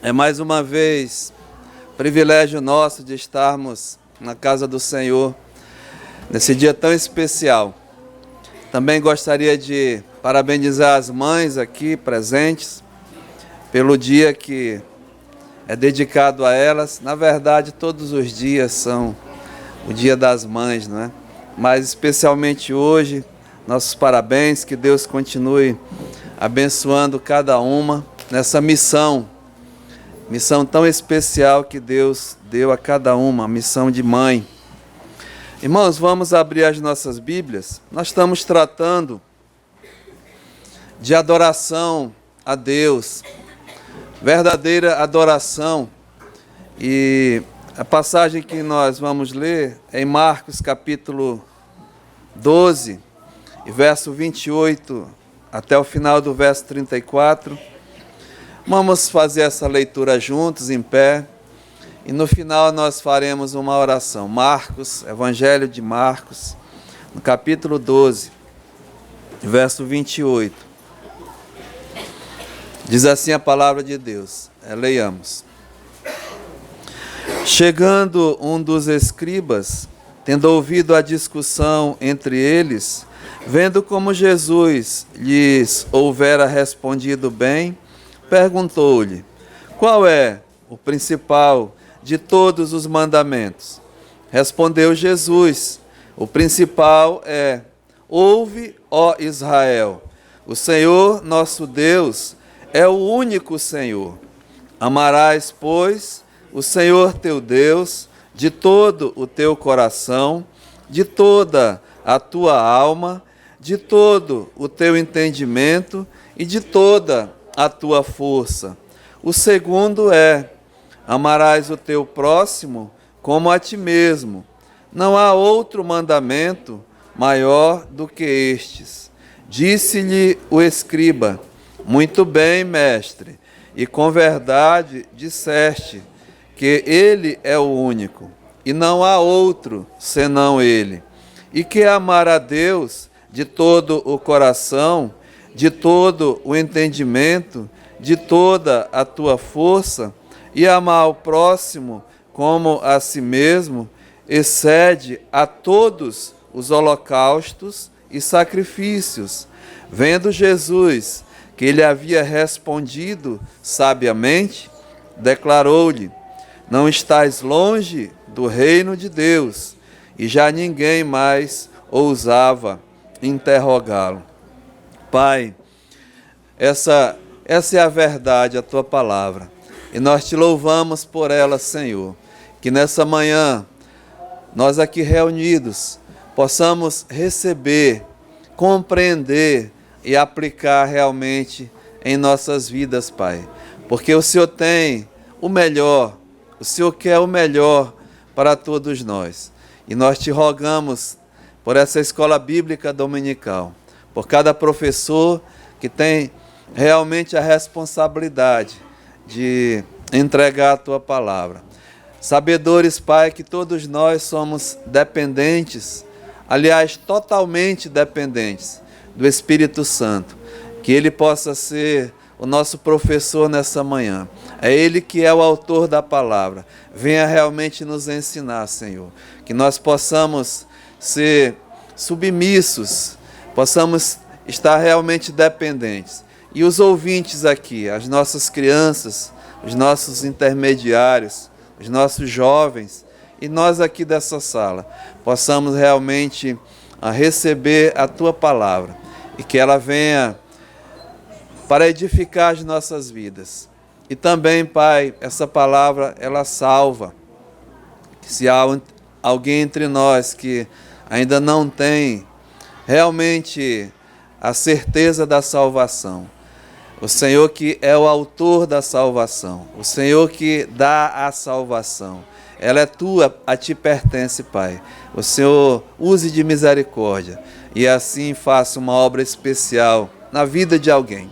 É mais uma vez privilégio nosso de estarmos na casa do Senhor nesse dia tão especial. Também gostaria de parabenizar as mães aqui presentes pelo dia que é dedicado a elas. Na verdade, todos os dias são o Dia das Mães, não é? Mas especialmente hoje, nossos parabéns, que Deus continue abençoando cada uma nessa missão tão especial que Deus deu a cada uma, a missão de mãe. Irmãos, vamos abrir as nossas Bíblias. Nós estamos tratando de adoração a Deus, verdadeira adoração. E a passagem que nós vamos ler é em Marcos capítulo 12, verso 28 até o final do verso 34. Vamos fazer essa leitura juntos, em pé, e no final nós faremos uma oração. Marcos, Evangelho de Marcos, no capítulo 12, verso 28. Diz assim a palavra de Deus, leiamos. Chegando um dos escribas, tendo ouvido a discussão entre eles, vendo como Jesus lhes houvera respondido bem, perguntou-lhe: qual é o principal de todos os mandamentos? Respondeu Jesus: o principal é: ouve, ó Israel, o Senhor nosso Deus é o único Senhor. Amarás, pois, o Senhor teu Deus de todo o teu coração, de toda a tua alma, de todo o teu entendimento e de toda a tua força. O segundo é: amarás o teu próximo como a ti mesmo. Não há outro mandamento maior do que estes. Disse-lhe o escriba: muito bem, mestre, e com verdade disseste que ele é o único, e não há outro senão ele, e que amar a Deus de todo o coração, de todo o entendimento, de toda a tua força, e amar o próximo como a si mesmo, excede a todos os holocaustos e sacrifícios. Vendo Jesus que ele havia respondido sabiamente, declarou-lhe: não estás longe do reino de Deus. E já ninguém mais ousava interrogá-lo. Pai, essa é a verdade, a tua palavra. E nós te louvamos por ela, Senhor. Que nessa manhã, nós aqui reunidos, possamos receber, compreender e aplicar realmente em nossas vidas, Pai. Porque o Senhor tem o melhor, o Senhor quer o melhor para todos nós. E nós te rogamos por essa escola bíblica dominical, por cada professor que tem realmente a responsabilidade de entregar a tua palavra. Sabedores, Pai, que todos nós somos dependentes, aliás, totalmente dependentes do Espírito Santo, que ele possa ser o nosso professor nessa manhã. É ele que é o autor da palavra. Venha realmente nos ensinar, Senhor, que nós possamos ser submissos, possamos estar realmente dependentes. E os ouvintes aqui, as nossas crianças, os nossos intermediários, os nossos jovens e nós aqui dessa sala, possamos realmente receber a tua palavra e que ela venha para edificar as nossas vidas. E também, Pai, essa palavra, ela salva. Se há alguém entre nós que ainda não tem realmente a certeza da salvação, o Senhor que é o autor da salvação, o Senhor que dá a salvação, ela é tua, a ti pertence, Pai. O Senhor use de misericórdia e assim faça uma obra especial na vida de alguém.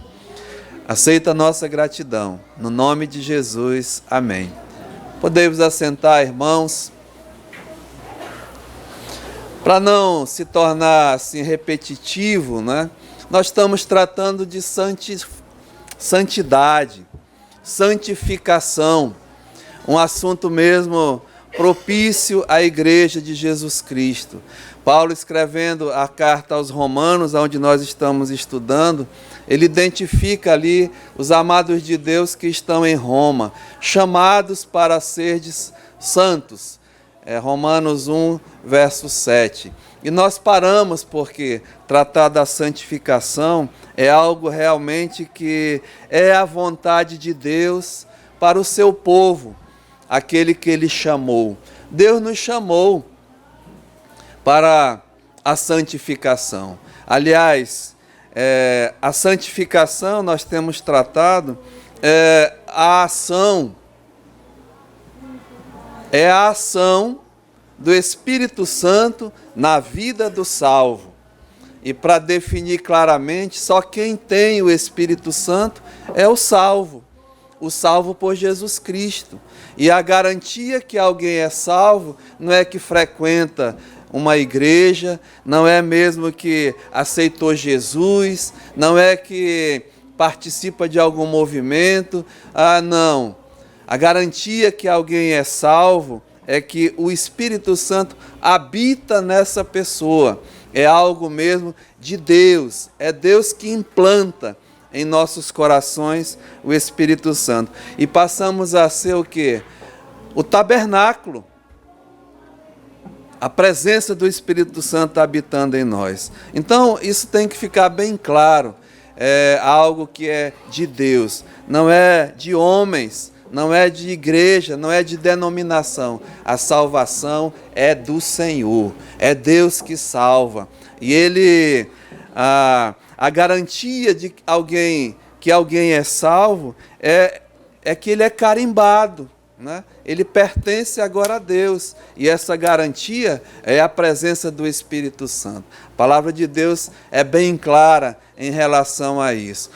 Aceita a nossa gratidão, no nome de Jesus, amém. Podemos assentar, irmãos. Para não se tornar assim repetitivo, né? Nós estamos tratando de santidade, santificação, um assunto mesmo propício à Igreja de Jesus Cristo. Paulo, escrevendo a carta aos Romanos, onde nós estamos estudando, ele identifica ali os amados de Deus que estão em Roma, chamados para serdes santos. Romanos 1, verso 7. E nós paramos porque tratar da santificação é algo realmente que é a vontade de Deus para o seu povo, aquele que Ele chamou. Deus nos chamou para a santificação. Aliás, a santificação nós temos tratado, a ação do Espírito Santo na vida do salvo. E para definir claramente, só quem tem o Espírito Santo é o salvo por Jesus Cristo. E a garantia que alguém é salvo não é que frequenta uma igreja, não é mesmo que aceitou Jesus, não é que participa de algum movimento, não. A garantia que alguém é salvo é que o Espírito Santo habita nessa pessoa. É algo mesmo de Deus. É Deus que implanta em nossos corações o Espírito Santo. E passamos a ser o quê? O tabernáculo. A presença do Espírito Santo habitando em nós. Então, isso tem que ficar bem claro. É algo que é de Deus. Não é de homens. Não é de igreja, não é de denominação. A salvação é do Senhor. É Deus que salva. E Ele, a garantia de que alguém é salvo é que ele é carimbado, né? Ele pertence agora a Deus. E essa garantia é a presença do Espírito Santo. A palavra de Deus é bem clara em relação a isso.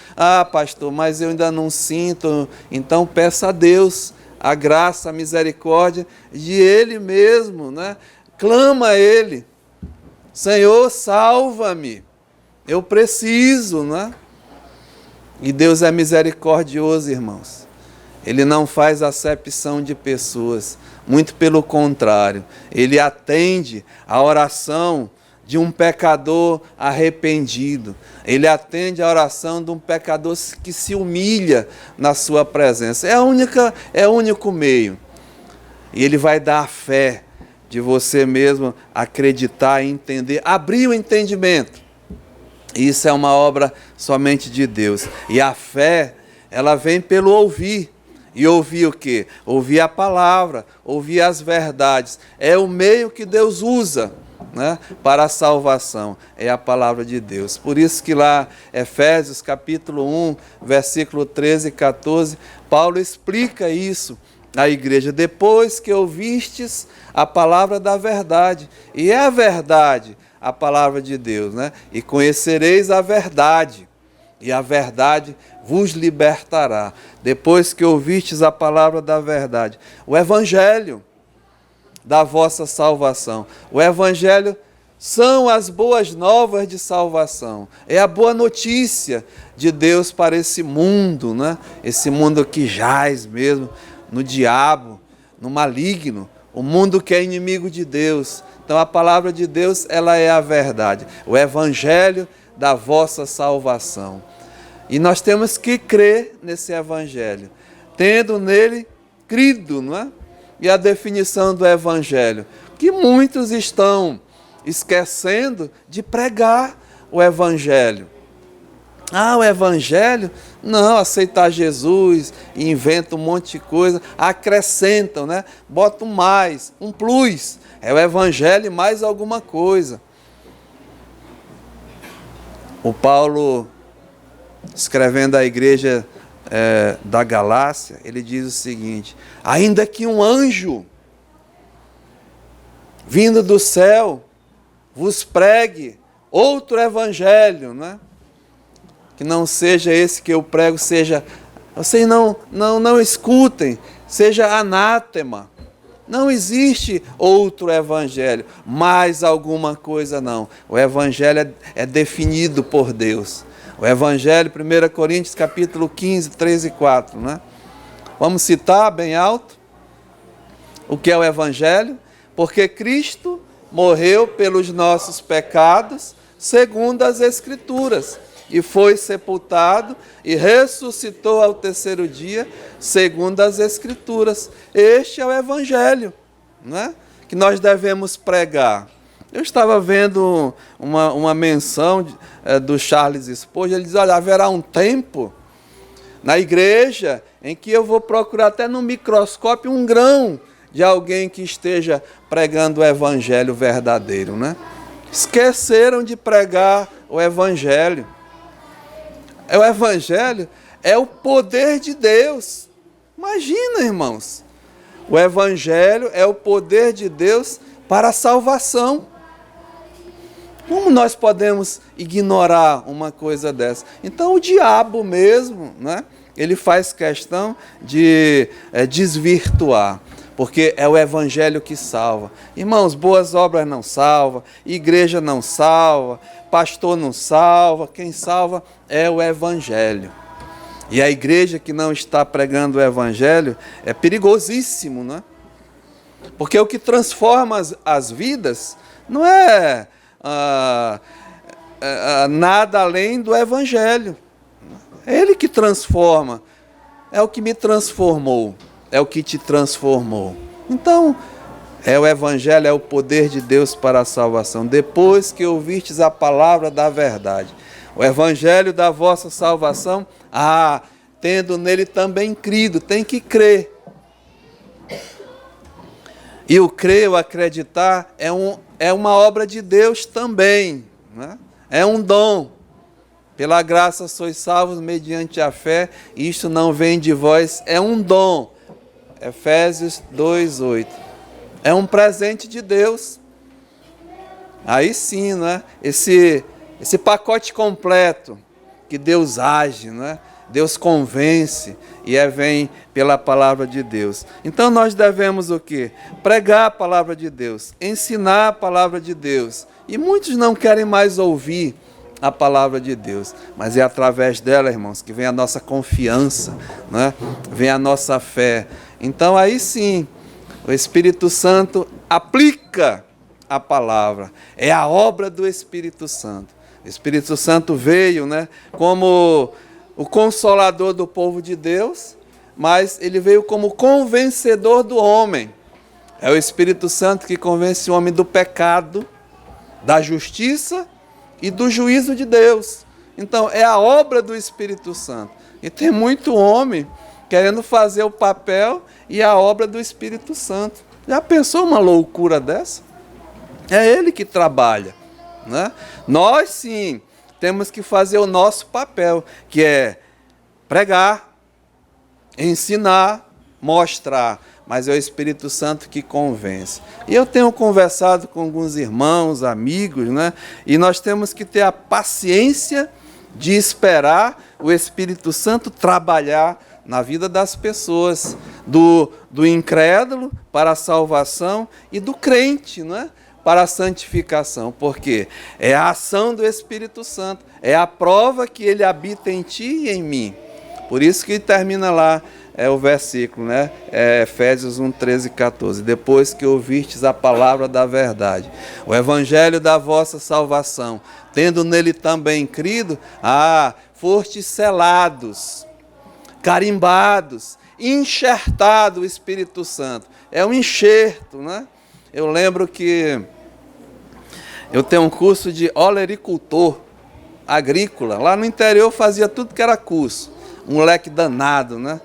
Pastor, mas eu ainda não sinto. Então peça a Deus a graça, a misericórdia de Ele mesmo, né? Clama a Ele. Senhor, salva-me. Eu preciso, né? E Deus é misericordioso, irmãos. Ele não faz acepção de pessoas. Muito pelo contrário. Ele atende a oração de um pecador arrependido. Ele atende a oração de um pecador que se humilha na sua presença. É o único meio. E Ele vai dar a fé de você mesmo acreditar e entender, abrir o entendimento. Isso é uma obra somente de Deus. E a fé, ela vem pelo ouvir. E ouvir o quê? Ouvir a palavra, ouvir as verdades. É o meio que Deus usa, né, para a salvação. É a palavra de Deus. Por isso que lá, Efésios capítulo 1, versículo 13 e 14, Paulo explica isso à igreja. Depois que ouvistes a palavra da verdade. E é a verdade, a palavra de Deus, né? E conhecereis a verdade. E a verdade vos libertará. Depois que ouvistes a palavra da verdade. O evangelho da vossa salvação. O evangelho são as boas novas de salvação. É a boa notícia de Deus para esse mundo, né? Esse mundo que jaz mesmo no diabo, no maligno. O mundo que é inimigo de Deus. Então a palavra de Deus, ela é a verdade. O evangelho da vossa salvação. E nós temos que crer nesse evangelho, tendo nele crido, não é? E a definição do evangelho, que muitos estão esquecendo de pregar o evangelho. O evangelho, não, aceitar Jesus, inventa um monte de coisa, acrescentam, né? Botam mais, um plus, é o evangelho e mais alguma coisa. O Paulo, escrevendo à igreja da Galácia, ele diz o seguinte: ainda que um anjo vindo do céu vos pregue outro evangelho, né? Que não seja esse que eu prego, vocês não escutem, seja anátema. Não existe outro evangelho, mais alguma coisa não. O evangelho é definido por Deus. O evangelho, 1 Coríntios capítulo 15, 3 e 4, né? Vamos citar bem alto o que é o Evangelho? Porque Cristo morreu pelos nossos pecados, segundo as Escrituras, e foi sepultado e ressuscitou ao terceiro dia, segundo as Escrituras. Este é o Evangelho, né, que nós devemos pregar. Eu estava vendo uma menção do Charles Spurgeon. Ele diz: olha, haverá um tempo na igreja em que eu vou procurar até no microscópio um grão de alguém que esteja pregando o Evangelho verdadeiro, né? Esqueceram de pregar o Evangelho. O Evangelho é o poder de Deus. Imagina, irmãos. O Evangelho é o poder de Deus para a salvação. Como nós podemos ignorar uma coisa dessa? Então o diabo mesmo, né, ele faz questão de desvirtuar, porque é o Evangelho que salva. Irmãos, boas obras não salvam, igreja não salva, pastor não salva, quem salva é o Evangelho. E a igreja que não está pregando o Evangelho é perigosíssimo, né? Porque o que transforma as vidas não é nada além do Evangelho. É Ele que transforma, é o que me transformou, é o que te transformou. Então, é o Evangelho, é o poder de Deus para a salvação. Depois que ouvistes a palavra da verdade, o Evangelho da vossa salvação, tendo nele também crido, tem que crer. E o crer, o acreditar, é uma obra de Deus também, né? É um dom. Pela graça sois salvos mediante a fé, e isto não vem de vós, é um dom. Efésios 2:8. É um presente de Deus. Aí sim, né? Esse pacote completo que Deus age, né? Deus convence e vem pela palavra de Deus. Então nós devemos o quê? Pregar a palavra de Deus, ensinar a palavra de Deus. E muitos não querem mais ouvir a palavra de Deus, mas é através dela, irmãos, que vem a nossa confiança, né? Vem a nossa fé. Então aí sim, o Espírito Santo aplica a palavra. É a obra do Espírito Santo. O Espírito Santo veio, né, como o consolador do povo de Deus, mas ele veio como convencedor do homem. É o Espírito Santo que convence o homem do pecado, da justiça e do juízo de Deus. Então, é a obra do Espírito Santo. E tem muito homem querendo fazer o papel e a obra do Espírito Santo. Já pensou uma loucura dessa? É ele que trabalha, né? Nós, sim, temos que fazer o nosso papel, que é pregar, ensinar, mostrar, mas é o Espírito Santo que convence. E eu tenho conversado com alguns irmãos, amigos, né? E nós temos que ter a paciência de esperar o Espírito Santo trabalhar na vida das pessoas, do incrédulo para a salvação e do crente, não é? Para a santificação, porque é a ação do Espírito Santo, é a prova que ele habita em ti e em mim. Por isso que termina lá o versículo, né? Efésios 1, 13 e 14. Depois que ouvistes a palavra da verdade, o evangelho da vossa salvação, tendo nele também crido, fostes selados, carimbados, enxertado o Espírito Santo. É um enxerto, né? Eu lembro que eu tenho um curso de olericultor agrícola. Lá no interior eu fazia tudo que era curso. Um moleque danado, né?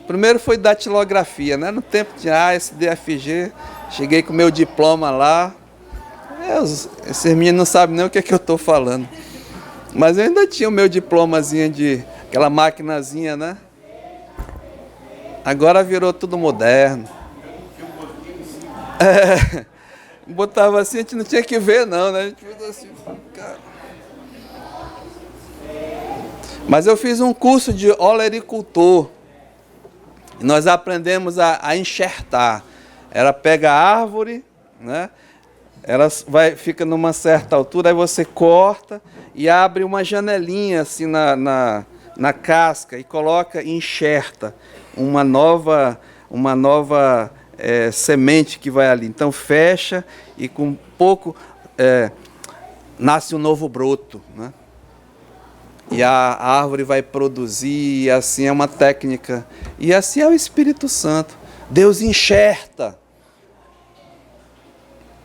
Primeiro foi datilografia, né? No tempo de SDFG, cheguei com meu diploma lá. Esses meninos não sabem nem o que é que eu estou falando. Mas eu ainda tinha o meu diplomazinho de aquela maquinazinha, né? Agora virou tudo moderno. Botava assim, a gente não tinha que ver não, né? A gente fez assim, cara. Mas eu fiz um curso de olericultor. E nós aprendemos a enxertar. Ela pega a árvore, né? Ela fica numa certa altura, aí você corta e abre uma janelinha assim na casca e coloca e enxerta uma nova semente que vai ali. Então fecha e com pouco nasce um novo broto, né? E a árvore vai produzir, e assim é uma técnica. E assim é o Espírito Santo. Deus enxerta,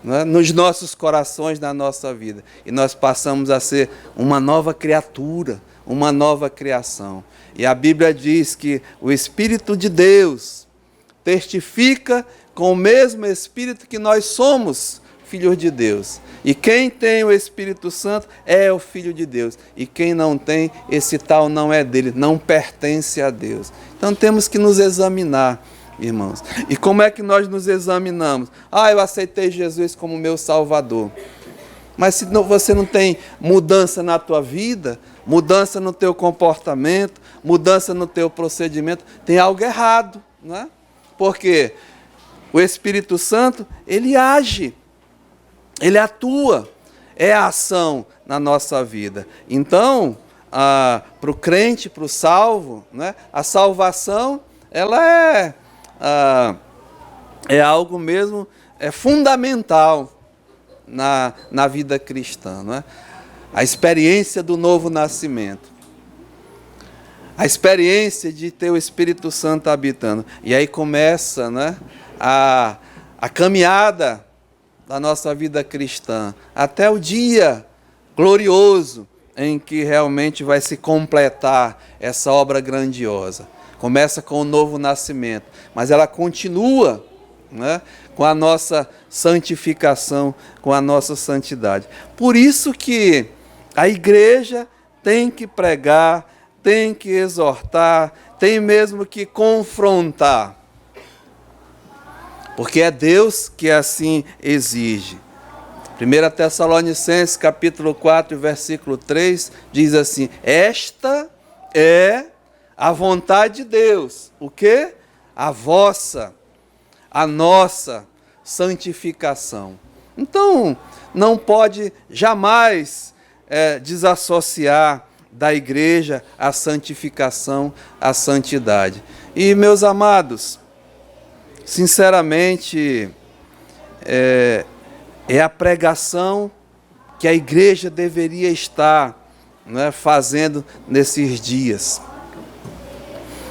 né, nos nossos corações, na nossa vida. E nós passamos a ser uma nova criatura, uma nova criação. E a Bíblia diz que o Espírito de Deus testifica com o mesmo Espírito que nós somos filhos de Deus. E quem tem o Espírito Santo é o Filho de Deus. E quem não tem, esse tal não é dele, não pertence a Deus. Então temos que nos examinar, irmãos. E como é que nós nos examinamos? Eu aceitei Jesus como meu Salvador. Mas se você não tem mudança na tua vida, mudança no teu comportamento, mudança no teu procedimento, tem algo errado, não é? Porque o Espírito Santo, ele age, ele atua, é a ação na nossa vida. Então, para o crente, para o salvo, né, a salvação, ela é algo mesmo, é fundamental na vida cristã, não é? A experiência do novo nascimento, a experiência de ter o Espírito Santo habitando. E aí começa, né, a caminhada da nossa vida cristã, até o dia glorioso em que realmente vai se completar essa obra grandiosa. Começa com o novo nascimento, mas ela continua, né, com a nossa santificação, com a nossa santidade. Por isso que a igreja tem que pregar, tem que exortar, tem mesmo que confrontar, porque é Deus que assim exige. 1 Tessalonicenses, capítulo 4, versículo 3, diz assim: esta é a vontade de Deus. O quê? A vossa, a nossa santificação. Então, não pode jamais desassociar da igreja a santificação, a santidade. E, meus amados, sinceramente, é a pregação que a igreja deveria estar, né, fazendo nesses dias.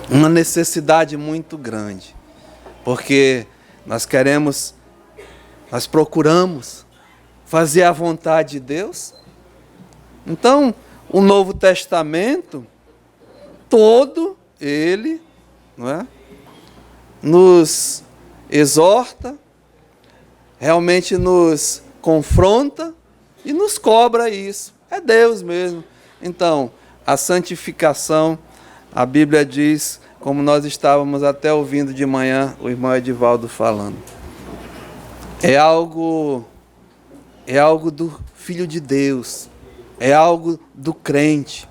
Uma necessidade muito grande, porque nós procuramos fazer a vontade de Deus. Então, o Novo Testamento, todo ele, não é, nos exorta, realmente nos confronta e nos cobra isso. É Deus mesmo. Então, a santificação, a Bíblia diz, como nós estávamos até ouvindo de manhã o irmão Edivaldo falando, é algo do Filho de Deus, é algo do crente.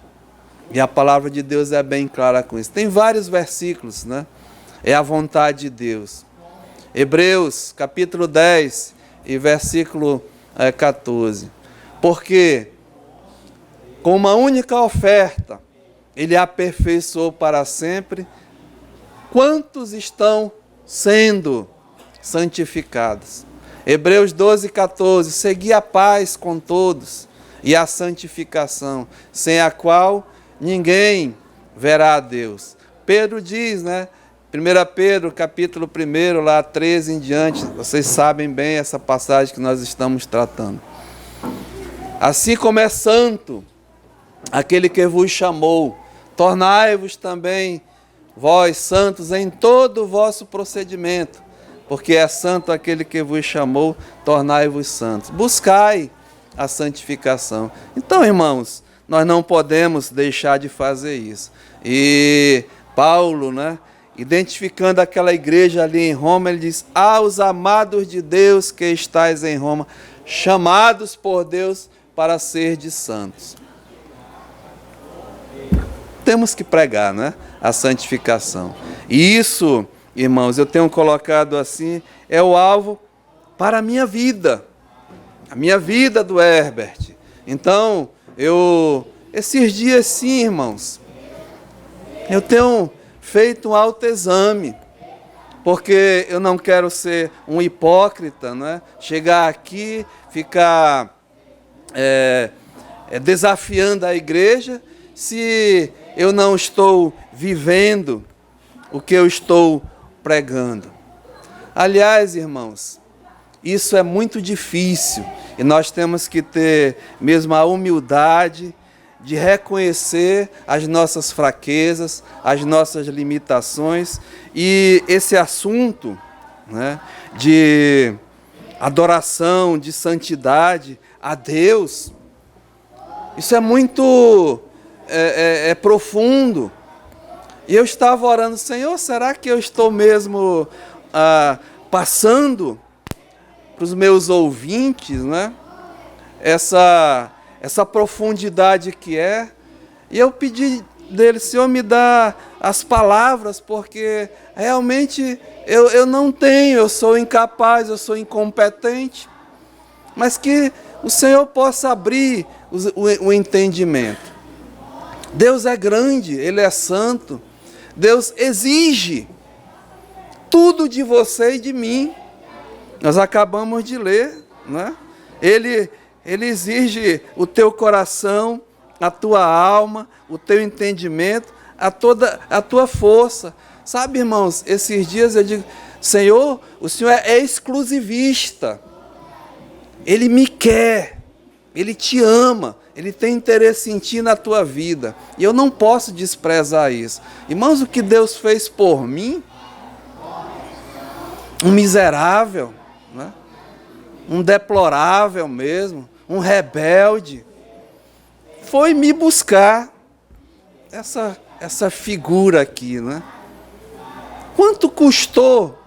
E a palavra de Deus é bem clara com isso. Tem vários versículos, né? É a vontade de Deus. Hebreus, capítulo 10 e versículo 14. Porque com uma única oferta, ele aperfeiçoou para sempre quantos estão sendo santificados. Hebreus 12, 14. Segui a paz com todos e a santificação, sem a qual ninguém verá a Deus. Pedro diz, né? 1 Pedro, capítulo 1, lá 13 em diante, vocês sabem bem essa passagem que nós estamos tratando. Assim como é santo aquele que vos chamou, tornai-vos também vós santos em todo o vosso procedimento, porque é santo aquele que vos chamou, tornai-vos santos. Buscai a santificação. Então, irmãos, nós não podemos deixar de fazer isso. E Paulo, né, identificando aquela igreja ali em Roma, ele diz: aos amados de Deus que estais em Roma, chamados por Deus para ser de santos. Temos que pregar, né, a santificação. E isso, irmãos, eu tenho colocado assim, é o alvo para a minha vida do Herbert. Então, esses dias sim, irmãos, eu tenho feito um autoexame, porque eu não quero ser um hipócrita, não é? Chegar aqui, ficar desafiando a igreja, se eu não estou vivendo o que eu estou pregando. Aliás, irmãos, isso é muito difícil e nós temos que ter mesmo a humildade de reconhecer as nossas fraquezas, as nossas limitações, e esse assunto, né, de adoração, de santidade a Deus, isso é muito profundo. E eu estava orando, Senhor, será que eu estou mesmo passando para os meus ouvintes, né, essa profundidade que é? E eu pedi dele, Senhor, me dá as palavras, porque realmente eu não tenho, eu sou incapaz, eu sou incompetente, mas que o Senhor possa abrir o entendimento. Deus é grande, Ele é santo, Deus exige tudo de você e de mim. Nós acabamos de ler, né? Ele exige o teu coração, a tua alma, o teu entendimento, a tua força. Sabe, irmãos, esses dias eu digo, Senhor, o Senhor é exclusivista. Ele me quer, Ele te ama, Ele tem interesse em ti, na tua vida. E eu não posso desprezar isso. Irmãos, o que Deus fez por mim, um miserável, né? Um deplorável mesmo, um rebelde, foi me buscar essa figura aqui, né? Quanto custou?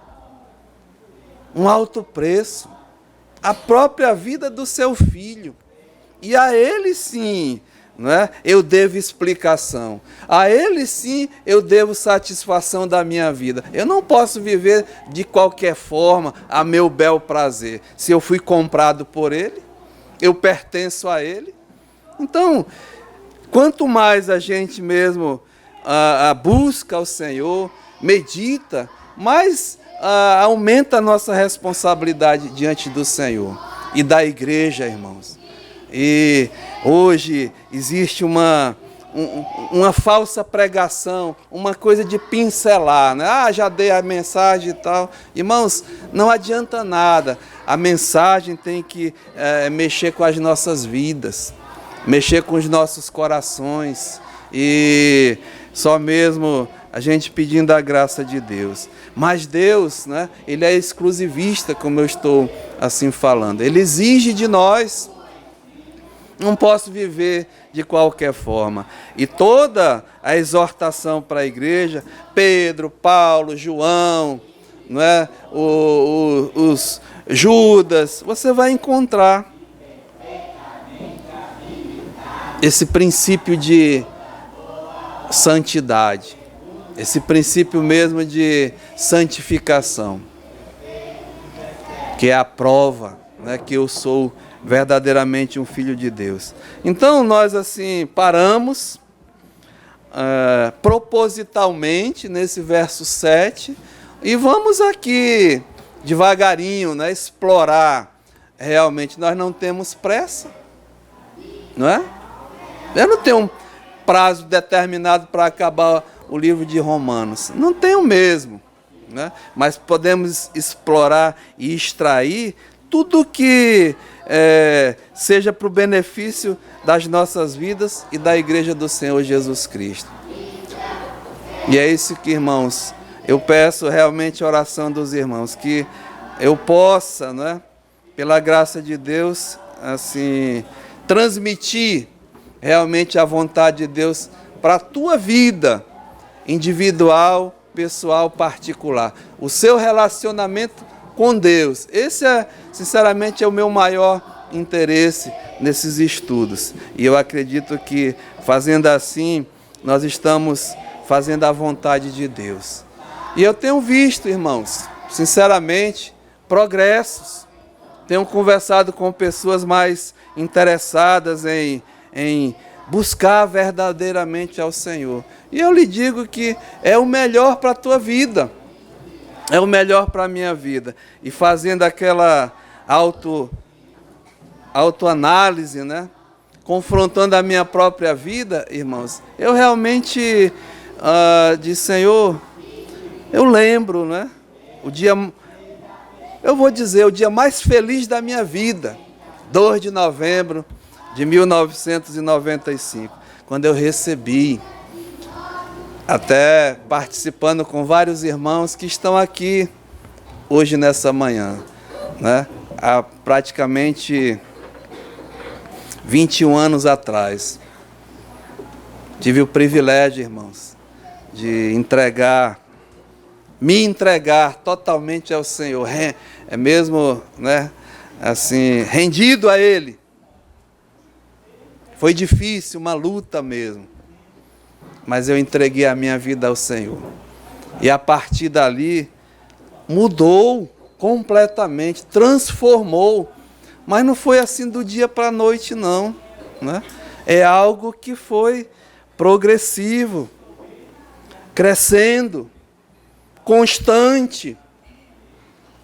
Um alto preço, a própria vida do seu filho. E a ele sim, né, eu devo explicação. A ele sim eu devo satisfação da minha vida. Eu não posso viver de qualquer forma a meu bel prazer. Se eu fui comprado por ele, eu pertenço a ele. Então, quanto mais a gente mesmo busca o Senhor, medita, mais aumenta a nossa responsabilidade diante do Senhor e da igreja, irmãos. E hoje existe uma falsa pregação, uma coisa de pincelar, né? Já dei a mensagem e tal. Irmãos, não adianta nada. A mensagem tem que mexer com as nossas vidas, mexer com os nossos corações, e só mesmo a gente pedindo a graça de Deus. Mas Deus, né, Ele é exclusivista, como eu estou assim falando. Ele exige de nós. Não posso viver de qualquer forma. E toda a exortação para a igreja, Pedro, Paulo, João, não é? Os Judas, você vai encontrar esse princípio de santidade, esse princípio mesmo de santificação, que é a prova, né, que eu sou verdadeiramente um filho de Deus. Então nós assim paramos propositalmente nesse verso 7 e vamos aqui devagarinho, né, explorar realmente. Nós não temos pressa, não é? Eu não tenho um prazo determinado para acabar o livro de Romanos, não tenho mesmo, né? Mas podemos explorar e extrair tudo que seja para o benefício das nossas vidas e da igreja do Senhor Jesus Cristo. E é isso que, irmãos, eu peço realmente a oração dos irmãos, que eu possa, né, pela graça de Deus, assim, transmitir realmente a vontade de Deus para a tua vida individual, pessoal, particular. O seu relacionamento com Deus. Esse sinceramente, é o meu maior interesse nesses estudos. E eu acredito que, fazendo assim, nós estamos fazendo a vontade de Deus. E eu tenho visto, irmãos, sinceramente, progressos. Tenho conversado com pessoas mais interessadas em buscar verdadeiramente ao Senhor. E eu lhe digo que é o melhor para a tua vida, é o melhor para a minha vida. E fazendo aquela autoanálise, né? Confrontando a minha própria vida, irmãos, eu realmente disse, Senhor, eu lembro, né? Eu vou dizer, o dia mais feliz da minha vida, 2 de novembro de 1995, quando eu recebi, até participando com vários irmãos que estão aqui hoje nessa manhã, né? Há praticamente 21 anos atrás, tive o privilégio, irmãos, de me entregar totalmente ao Senhor, é mesmo, né, assim, rendido a Ele. Foi difícil, uma luta mesmo, mas eu entreguei a minha vida ao Senhor. E a partir dali, mudou completamente, transformou. Mas não foi assim do dia para a noite, não, né? É algo que foi progressivo, crescendo, constante.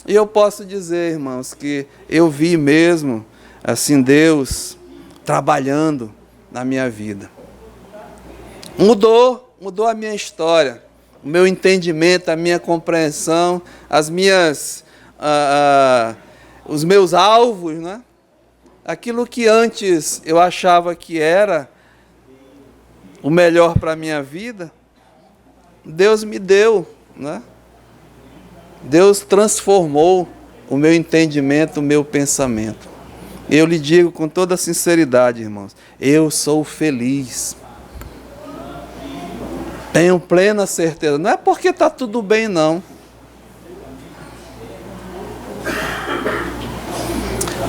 E eu posso dizer, irmãos, que eu vi mesmo, assim, Deus trabalhando na minha vida. Mudou a minha história, o meu entendimento, a minha compreensão, os meus alvos, né? Aquilo que antes eu achava que era o melhor para a minha vida, Deus me deu, né? Deus transformou o meu entendimento, o meu pensamento. Eu lhe digo com toda sinceridade, irmãos, eu sou feliz. Tenho plena certeza. Não é porque está tudo bem, não.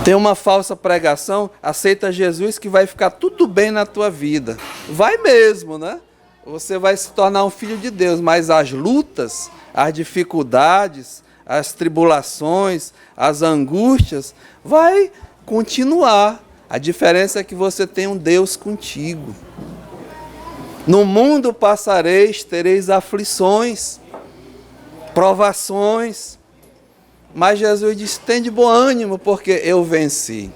Tem uma falsa pregação, aceita Jesus que vai ficar tudo bem na tua vida. Vai mesmo, né? Você vai se tornar um filho de Deus, mas as lutas, as dificuldades, as tribulações, as angústias, vai continuar. A diferença é que você tem um Deus contigo. No mundo passareis, tereis aflições, provações. Mas Jesus disse, tem de bom ânimo, porque eu venci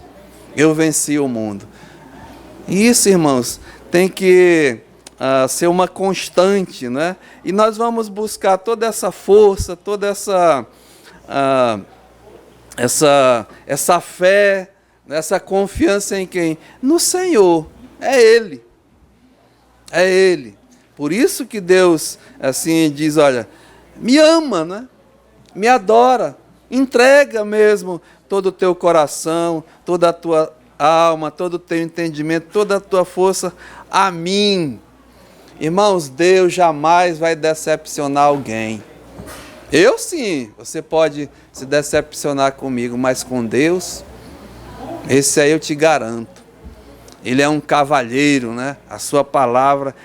o mundo. E isso, irmãos, tem que ser uma constante, né? E nós vamos buscar toda essa força, toda essa fé, essa confiança em quem? No Senhor, é Ele. É Ele. Por isso que Deus, assim, diz, olha, me ama, né? Me adora. Entrega mesmo todo o teu coração, toda a tua alma, todo o teu entendimento, toda a tua força a mim. Irmãos, Deus jamais vai decepcionar alguém. Eu sim, você pode se decepcionar comigo, mas com Deus, esse aí eu te garanto. Ele é um cavalheiro, né? A sua palavra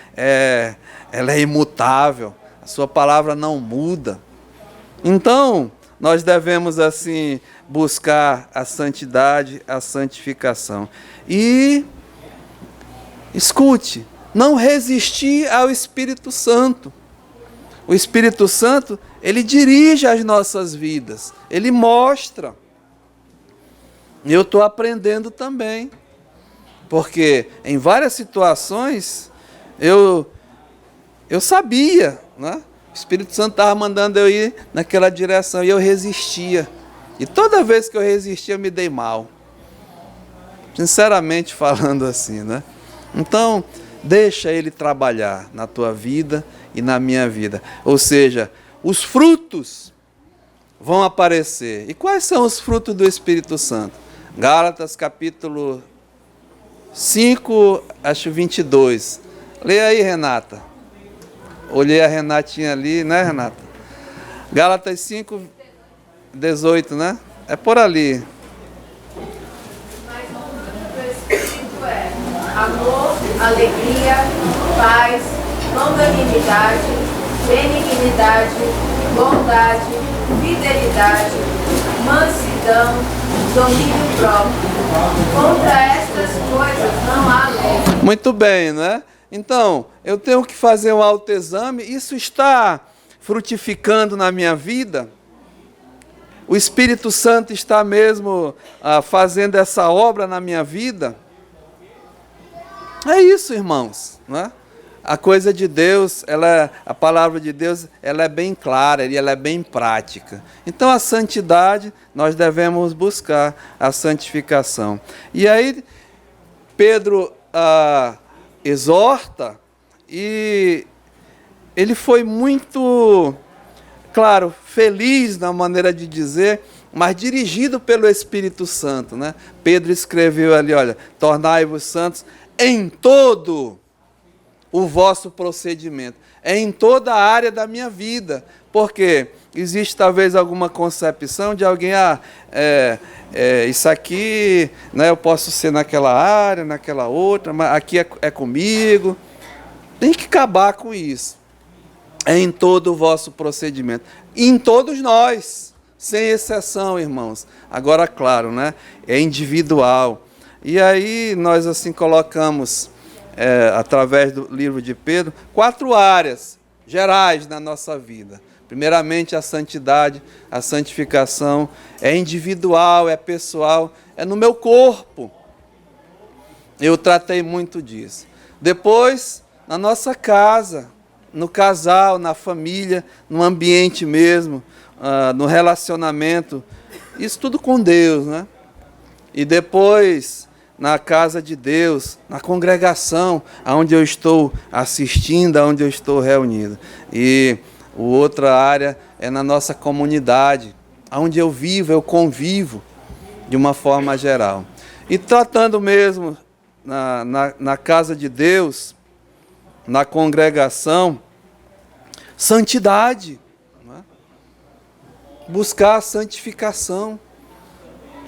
ela é imutável, a sua palavra não muda. Então, nós devemos, assim, buscar a santidade, a santificação. E, escute, não resistir ao Espírito Santo. O Espírito Santo, ele dirige as nossas vidas, ele mostra. E eu estou aprendendo também. Porque em várias situações, eu sabia, né? O Espírito Santo estava mandando eu ir naquela direção e eu resistia. E toda vez que eu resistia, eu me dei mal. Sinceramente falando assim, né? Então, deixa Ele trabalhar na tua vida e na minha vida. Ou seja, os frutos vão aparecer. E quais são os frutos do Espírito Santo? Gálatas capítulo 5, acho 22. Leia aí, Renata. Olhei a Renatinha ali, né, Renata? Gálatas 5, 18, né? É por ali. Mas o fruto do Espírito é amor, alegria, paz, longanimidade, benignidade, bondade, fidelidade, mansidão mansidão, domínio próprio. Contra estas coisas não há lei. Muito bem, né? Então, eu tenho que fazer um autoexame. Isso está frutificando na minha vida? O Espírito Santo está mesmo fazendo essa obra na minha vida? É isso, irmãos, né? A coisa de Deus, a palavra de Deus, ela é bem clara e ela é bem prática. Então a santidade, nós devemos buscar a santificação. E aí Pedro exorta, e ele foi muito, claro, feliz na maneira de dizer, mas dirigido pelo Espírito Santo, né? Pedro escreveu ali, olha, tornai-vos santos em todo o vosso procedimento, em toda a área da minha vida, porque existe talvez alguma concepção de alguém, isso aqui, né, eu posso ser naquela área, naquela outra, mas aqui é comigo. Tem que acabar com isso. É em todo o vosso procedimento, em todos nós, sem exceção, irmãos. Agora, claro, né, é individual. E aí nós assim colocamos, através do livro de Pedro, 4 áreas gerais na nossa vida. Primeiramente, a santidade, a santificação é individual, é pessoal, é no meu corpo. Eu tratei muito disso. Depois, na nossa casa, no casal, na família, no ambiente mesmo, no relacionamento, isso tudo com Deus, né? E depois, na casa de Deus, na congregação, onde eu estou assistindo, onde eu estou reunido. E outra área é na nossa comunidade, onde eu vivo, eu convivo, de uma forma geral. E tratando mesmo na casa de Deus, na congregação, santidade, né? Buscar a santificação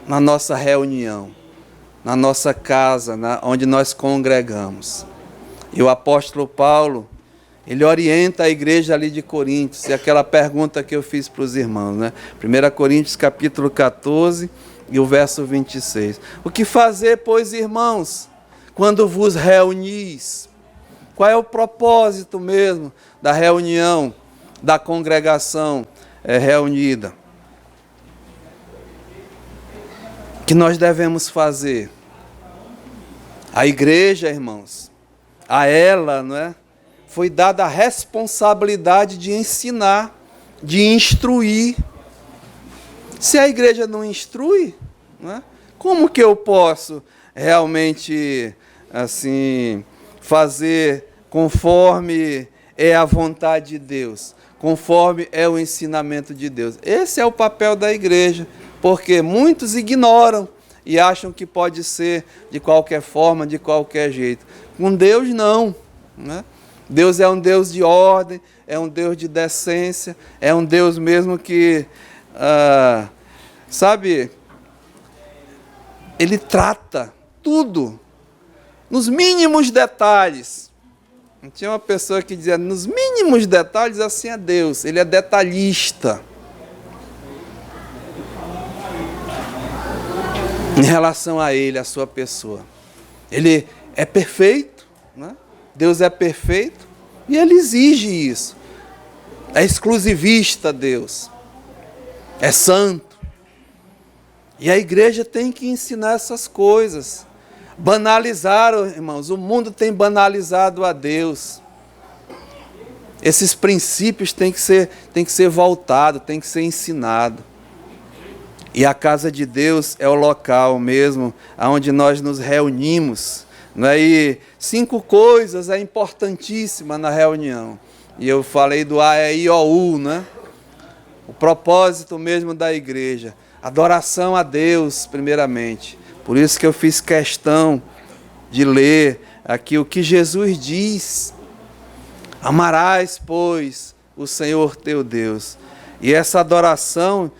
na nossa reunião, na nossa casa, onde nós congregamos. E o apóstolo Paulo, ele orienta a igreja ali de Coríntios, e aquela pergunta que eu fiz para os irmãos, né? 1 Coríntios capítulo 14 e o verso 26. O que fazer, pois, irmãos, quando vos reunis? Qual é o propósito mesmo da reunião, da congregação reunida? O que nós devemos fazer? A igreja, irmãos, a ela, não é? Foi dada a responsabilidade de ensinar, de instruir. Se a igreja não instrui, não é? Como que eu posso realmente assim fazer conforme é a vontade de Deus, conforme é o ensinamento de Deus? Esse é o papel da igreja, porque muitos ignoram e acham que pode ser de qualquer forma, de qualquer jeito. Com Deus, não, né? Deus é um Deus de ordem, é um Deus de decência, é um Deus mesmo que, sabe, Ele trata tudo nos mínimos detalhes. Tinha uma pessoa que dizia, nos mínimos detalhes, assim é Deus, Ele é detalhista. Em relação a Ele, a sua pessoa. Ele é perfeito, né? Deus é perfeito e Ele exige isso. É exclusivista Deus. É santo. E a igreja tem que ensinar essas coisas. Banalizaram, irmãos, o mundo tem banalizado a Deus. Esses princípios têm que ser voltados, têm que ser ensinados. E a casa de Deus é o local mesmo onde nós nos reunimos. Né? E 5 coisas é importantíssima na reunião. E eu falei do AEIOU, né? O propósito mesmo da igreja. Adoração a Deus, primeiramente. Por isso que eu fiz questão de ler aqui o que Jesus diz. Amarás, pois, o Senhor teu Deus. E essa adoração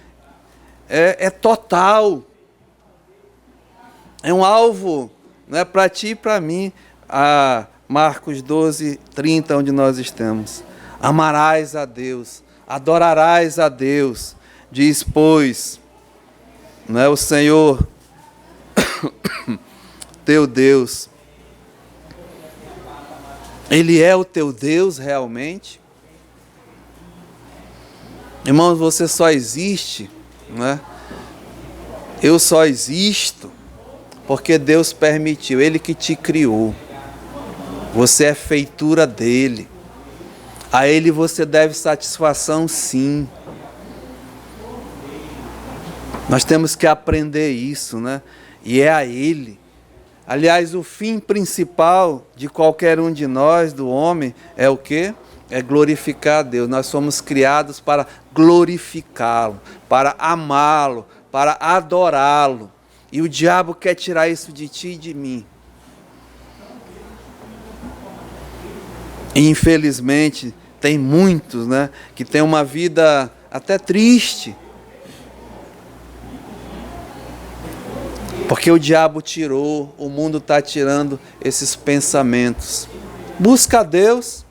é total. É um alvo, né, para ti e para mim. Marcos 12, 30, onde nós estamos. Amarás a Deus, adorarás a Deus. Diz, pois, não é? O Senhor, teu Deus, Ele é o teu Deus realmente? Irmãos, você só existe, né? Eu só existo porque Deus permitiu, Ele que te criou. Você é feitura dEle. A Ele você deve satisfação, sim. Nós temos que aprender isso, né? E é a Ele. Aliás, o fim principal de qualquer um de nós, do homem, é o quê? É glorificar a Deus. Nós somos criados para glorificá-lo, para amá-lo, para adorá-lo. E o diabo quer tirar isso de ti e de mim. E, infelizmente, tem muitos, né, que têm uma vida até triste. Porque o diabo tirou, o mundo está tirando esses pensamentos. Busca a Deus.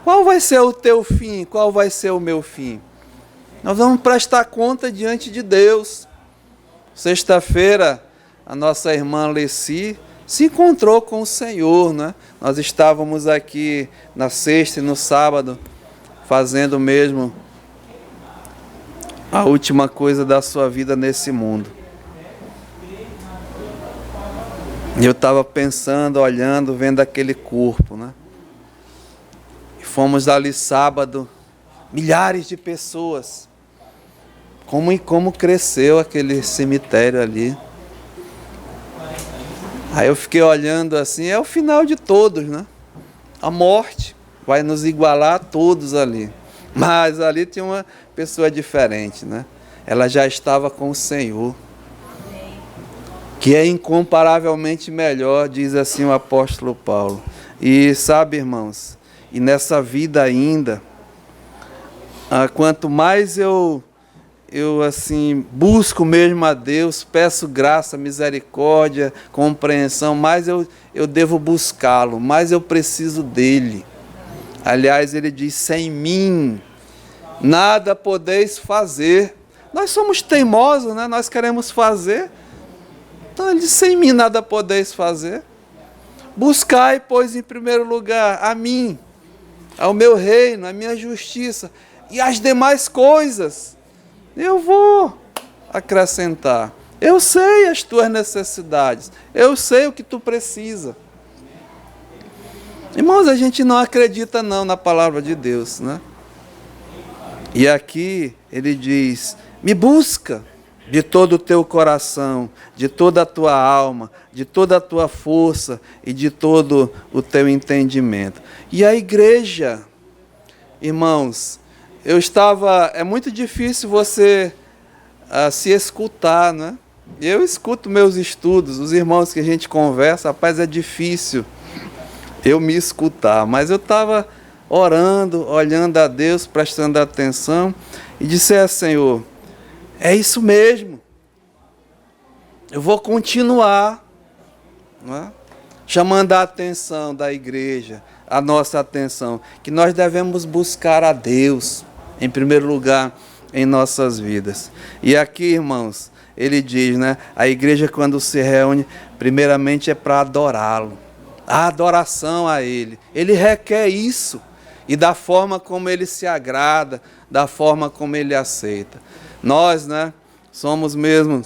Qual vai ser o teu fim? Qual vai ser o meu fim? Nós vamos prestar conta diante de Deus. Sexta-feira, a nossa irmã Leci se encontrou com o Senhor, né? Nós estávamos aqui na sexta e no sábado, fazendo mesmo a última coisa da sua vida nesse mundo. E eu estava pensando, olhando, vendo aquele corpo, né? E fomos ali sábado, milhares de pessoas. Como cresceu aquele cemitério ali. Aí eu fiquei olhando assim, é o final de todos, né? A morte vai nos igualar a todos ali. Mas ali tinha uma pessoa diferente, né? Ela já estava com o Senhor, que é incomparavelmente melhor, diz assim o apóstolo Paulo. E sabe, irmãos, e nessa vida ainda, quanto mais eu assim busco mesmo a Deus, peço graça, misericórdia, compreensão, mais eu devo buscá-lo, mais eu preciso dele. Aliás, ele diz, sem mim nada podeis fazer. Nós somos teimosos, né? Nós queremos fazer. Então ele diz, sem mim nada podeis fazer. Buscai, pois, em primeiro lugar a mim, ao meu reino, a minha justiça, e as demais coisas eu vou acrescentar. Eu sei as tuas necessidades, eu sei o que tu precisa. Irmãos, a gente não acredita não na palavra de Deus, né? E aqui ele diz, me busca de todo o teu coração, de toda a tua alma, de toda a tua força e de todo o teu entendimento. E a igreja, irmãos, é muito difícil você se escutar, né? Eu escuto meus estudos, os irmãos que a gente conversa, rapaz, é difícil eu me escutar, mas eu estava orando, olhando a Deus, prestando atenção, e disse, Senhor, é isso mesmo, eu vou continuar, né, chamando a atenção da igreja, a nossa atenção, que nós devemos buscar a Deus, em primeiro lugar, em nossas vidas. E aqui, irmãos, ele diz, né, a igreja quando se reúne, primeiramente é para adorá-lo, a adoração a Ele. Ele requer isso, e da forma como Ele se agrada, da forma como Ele aceita. Nós, né, somos mesmo,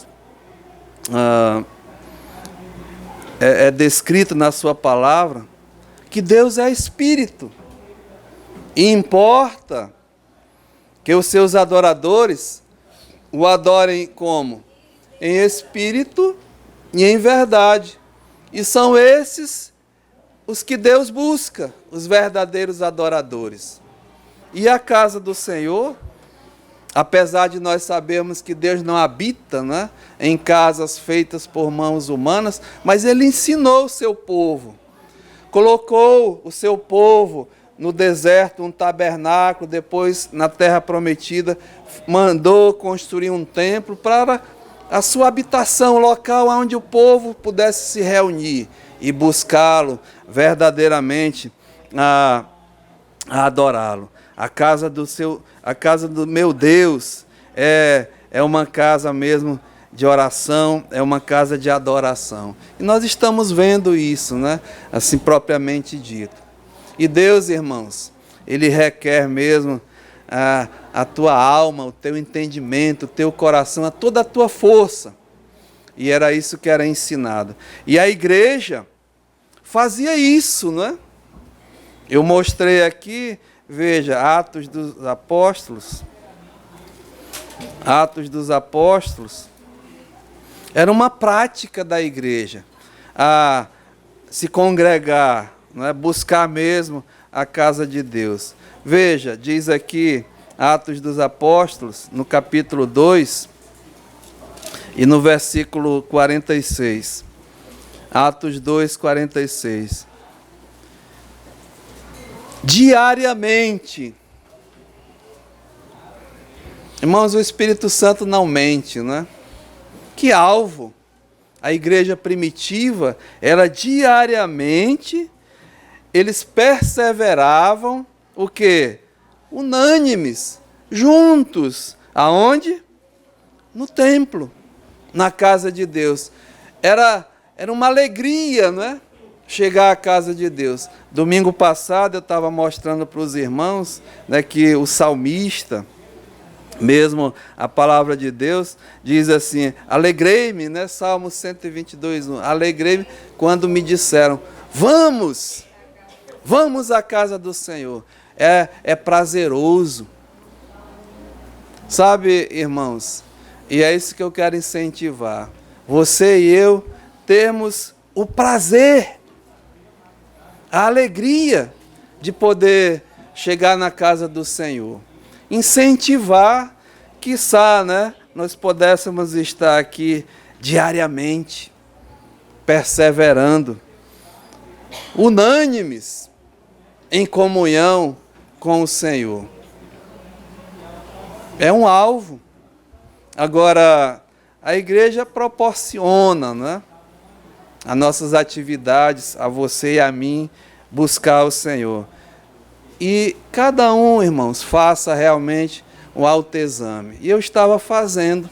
é descrito na sua palavra, que Deus é Espírito, e importa que os seus adoradores o adorem como? Em espírito e em verdade. E são esses os que Deus busca, os verdadeiros adoradores. E a casa do Senhor, apesar de nós sabermos que Deus não habita, né, em casas feitas por mãos humanas, mas Ele ensinou o seu povo, colocou o seu povo no deserto, um tabernáculo, depois na terra prometida, mandou construir um templo para a sua habitação, local onde o povo pudesse se reunir e buscá-lo verdadeiramente, a adorá-lo. A casa do meu Deus é uma casa mesmo de oração, é uma casa de adoração. E nós estamos vendo isso, né? Assim propriamente dito. E Deus, irmãos, Ele requer mesmo a tua alma, o teu entendimento, o teu coração, toda a tua força. E era isso que era ensinado. E a igreja fazia isso, não é? Eu mostrei aqui, veja, Atos dos Apóstolos. Atos dos Apóstolos era uma prática da igreja, a se congregar, não é? Buscar mesmo a casa de Deus. Veja, diz aqui Atos dos Apóstolos, no capítulo 2 e no versículo 46. Atos 2, 46. Diariamente. Irmãos, o Espírito Santo não mente, né? Que alvo? A igreja primitiva era diariamente, eles perseveravam, o quê? Unânimes, juntos. Aonde? No templo, na casa de Deus. Era uma alegria, não é? Chegar à casa de Deus. Domingo passado eu estava mostrando para os irmãos, né, que o salmista, mesmo a palavra de Deus, diz assim, alegrei-me, né? Salmo 122, 1. Alegrei-me quando me disseram, vamos à casa do Senhor. É prazeroso. Sabe, irmãos, e é isso que eu quero incentivar. Você e eu termos o prazer, a alegria de poder chegar na casa do Senhor. Incentivar, quiçá, né, nós pudéssemos estar aqui diariamente, perseverando, unânimes, em comunhão com o Senhor. É um alvo. Agora, a igreja proporciona, né, as nossas atividades, a você e a mim, buscar o Senhor. E cada um, irmãos, faça realmente um autoexame. E eu estava fazendo.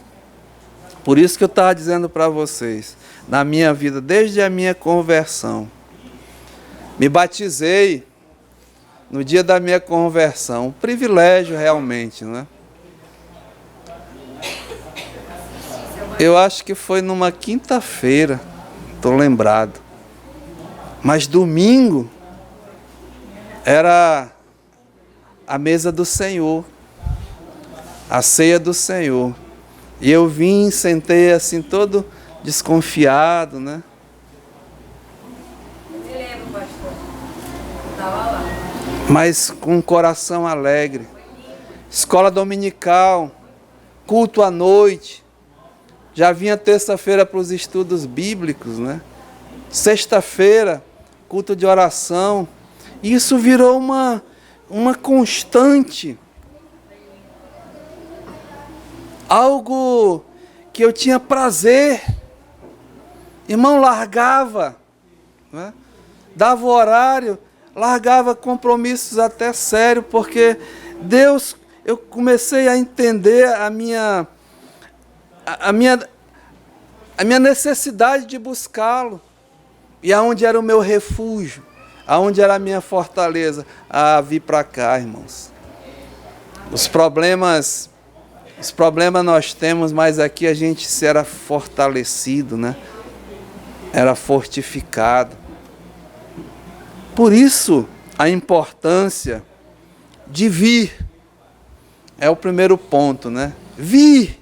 Por isso que eu estava dizendo para vocês, na minha vida, desde a minha conversão. Me batizei no dia da minha conversão. Um privilégio realmente, né? Eu acho que foi numa quinta-feira, estou lembrado. Mas domingo era a mesa do Senhor, a ceia do Senhor. E eu vim, sentei assim todo desconfiado, né? Eu lembro, pastor. Estava lá. Mas com um coração alegre. Escola dominical, culto à noite. Já vinha terça-feira para os estudos bíblicos, né? Sexta-feira, culto de oração. E isso virou uma constante. Algo que eu tinha prazer. Irmão, largava, né? Dava o horário, largava compromissos até sério, porque Deus, eu comecei a entender a minha necessidade de buscá-lo. E aonde era o meu refúgio, aonde era a minha fortaleza, a vir para cá, irmãos. Os problemas nós temos, mas aqui a gente era fortalecido, né? Era fortificado. Por isso, a importância de vir. É o primeiro ponto, né? Vir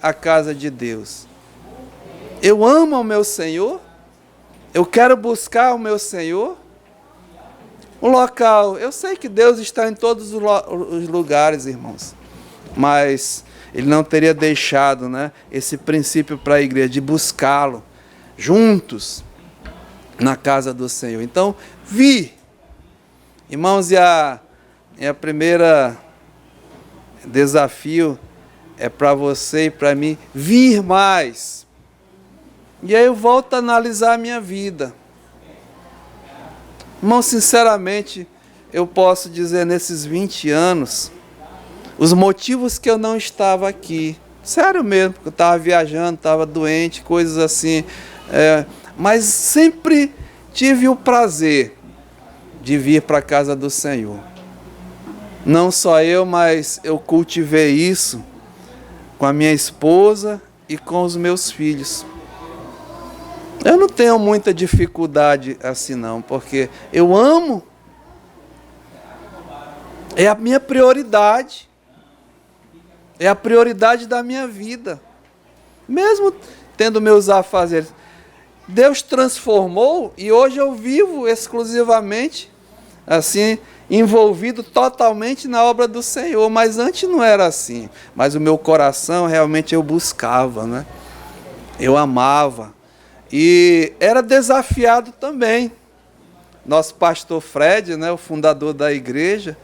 à casa de Deus. Eu amo ao meu Senhor. Eu quero buscar o meu Senhor. O local, eu sei que Deus está em todos os lugares, irmãos. Mas Ele não teria deixado, né, esse princípio para a igreja, de buscá-lo juntos na casa do Senhor. Então, vir. Irmãos, e a primeira desafio é para você e para mim vir mais. E aí eu volto a analisar a minha vida. Irmão, sinceramente, eu posso dizer nesses 20 anos, os motivos que eu não estava aqui Sério mesmo, porque eu estava viajando, estava doente, coisas assim. Mas sempre tive o prazer de vir para a casa do Senhor. Não só eu, mas eu cultivei isso com a minha esposa e com os meus filhos. Eu não tenho muita dificuldade assim não, porque eu amo. É a minha prioridade. É a prioridade da minha vida. Mesmo tendo meus afazeres. Deus transformou e hoje eu vivo exclusivamente, assim, envolvido totalmente na obra do Senhor. Mas antes não era assim. Mas o meu coração realmente eu buscava, né? Eu amava. E era desafiado também. Nosso pastor Fred, né, o fundador da igreja,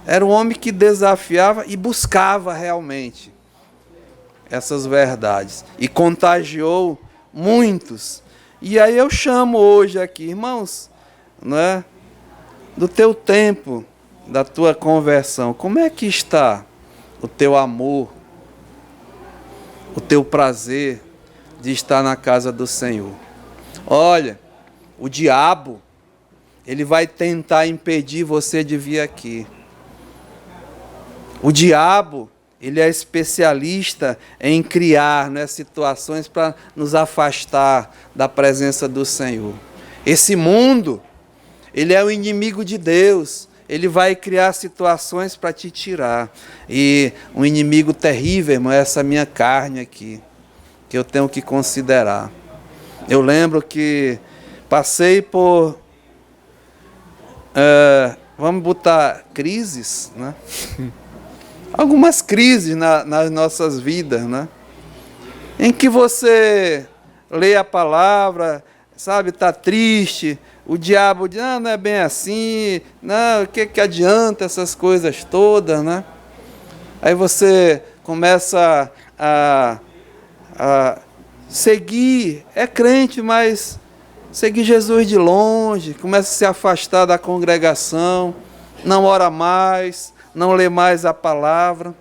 era um homem que desafiava e buscava realmente essas verdades. E contagiou muitos. E aí eu chamo hoje aqui, irmãos, né, do teu tempo, da tua conversão. Como é que está o teu amor, o teu prazer de estar na casa do Senhor? Olha, o diabo, ele vai tentar impedir você de vir aqui. O diabo, ele é especialista em criar, né, situações para nos afastar da presença do Senhor. Esse mundo, ele é o inimigo de Deus. Ele vai criar situações para te tirar. E um inimigo terrível, irmão, é essa minha carne aqui, que eu tenho que considerar. Eu lembro que passei por, vamos botar crises, né? Algumas crises nas nossas vidas, né? Em que você lê a palavra, sabe, está triste, o diabo diz, não é bem assim, não, o que adianta essas coisas todas, né? Aí você começa a seguir, é crente, mas seguir Jesus de longe, começa a se afastar da congregação, não ora mais, não lê mais a palavra.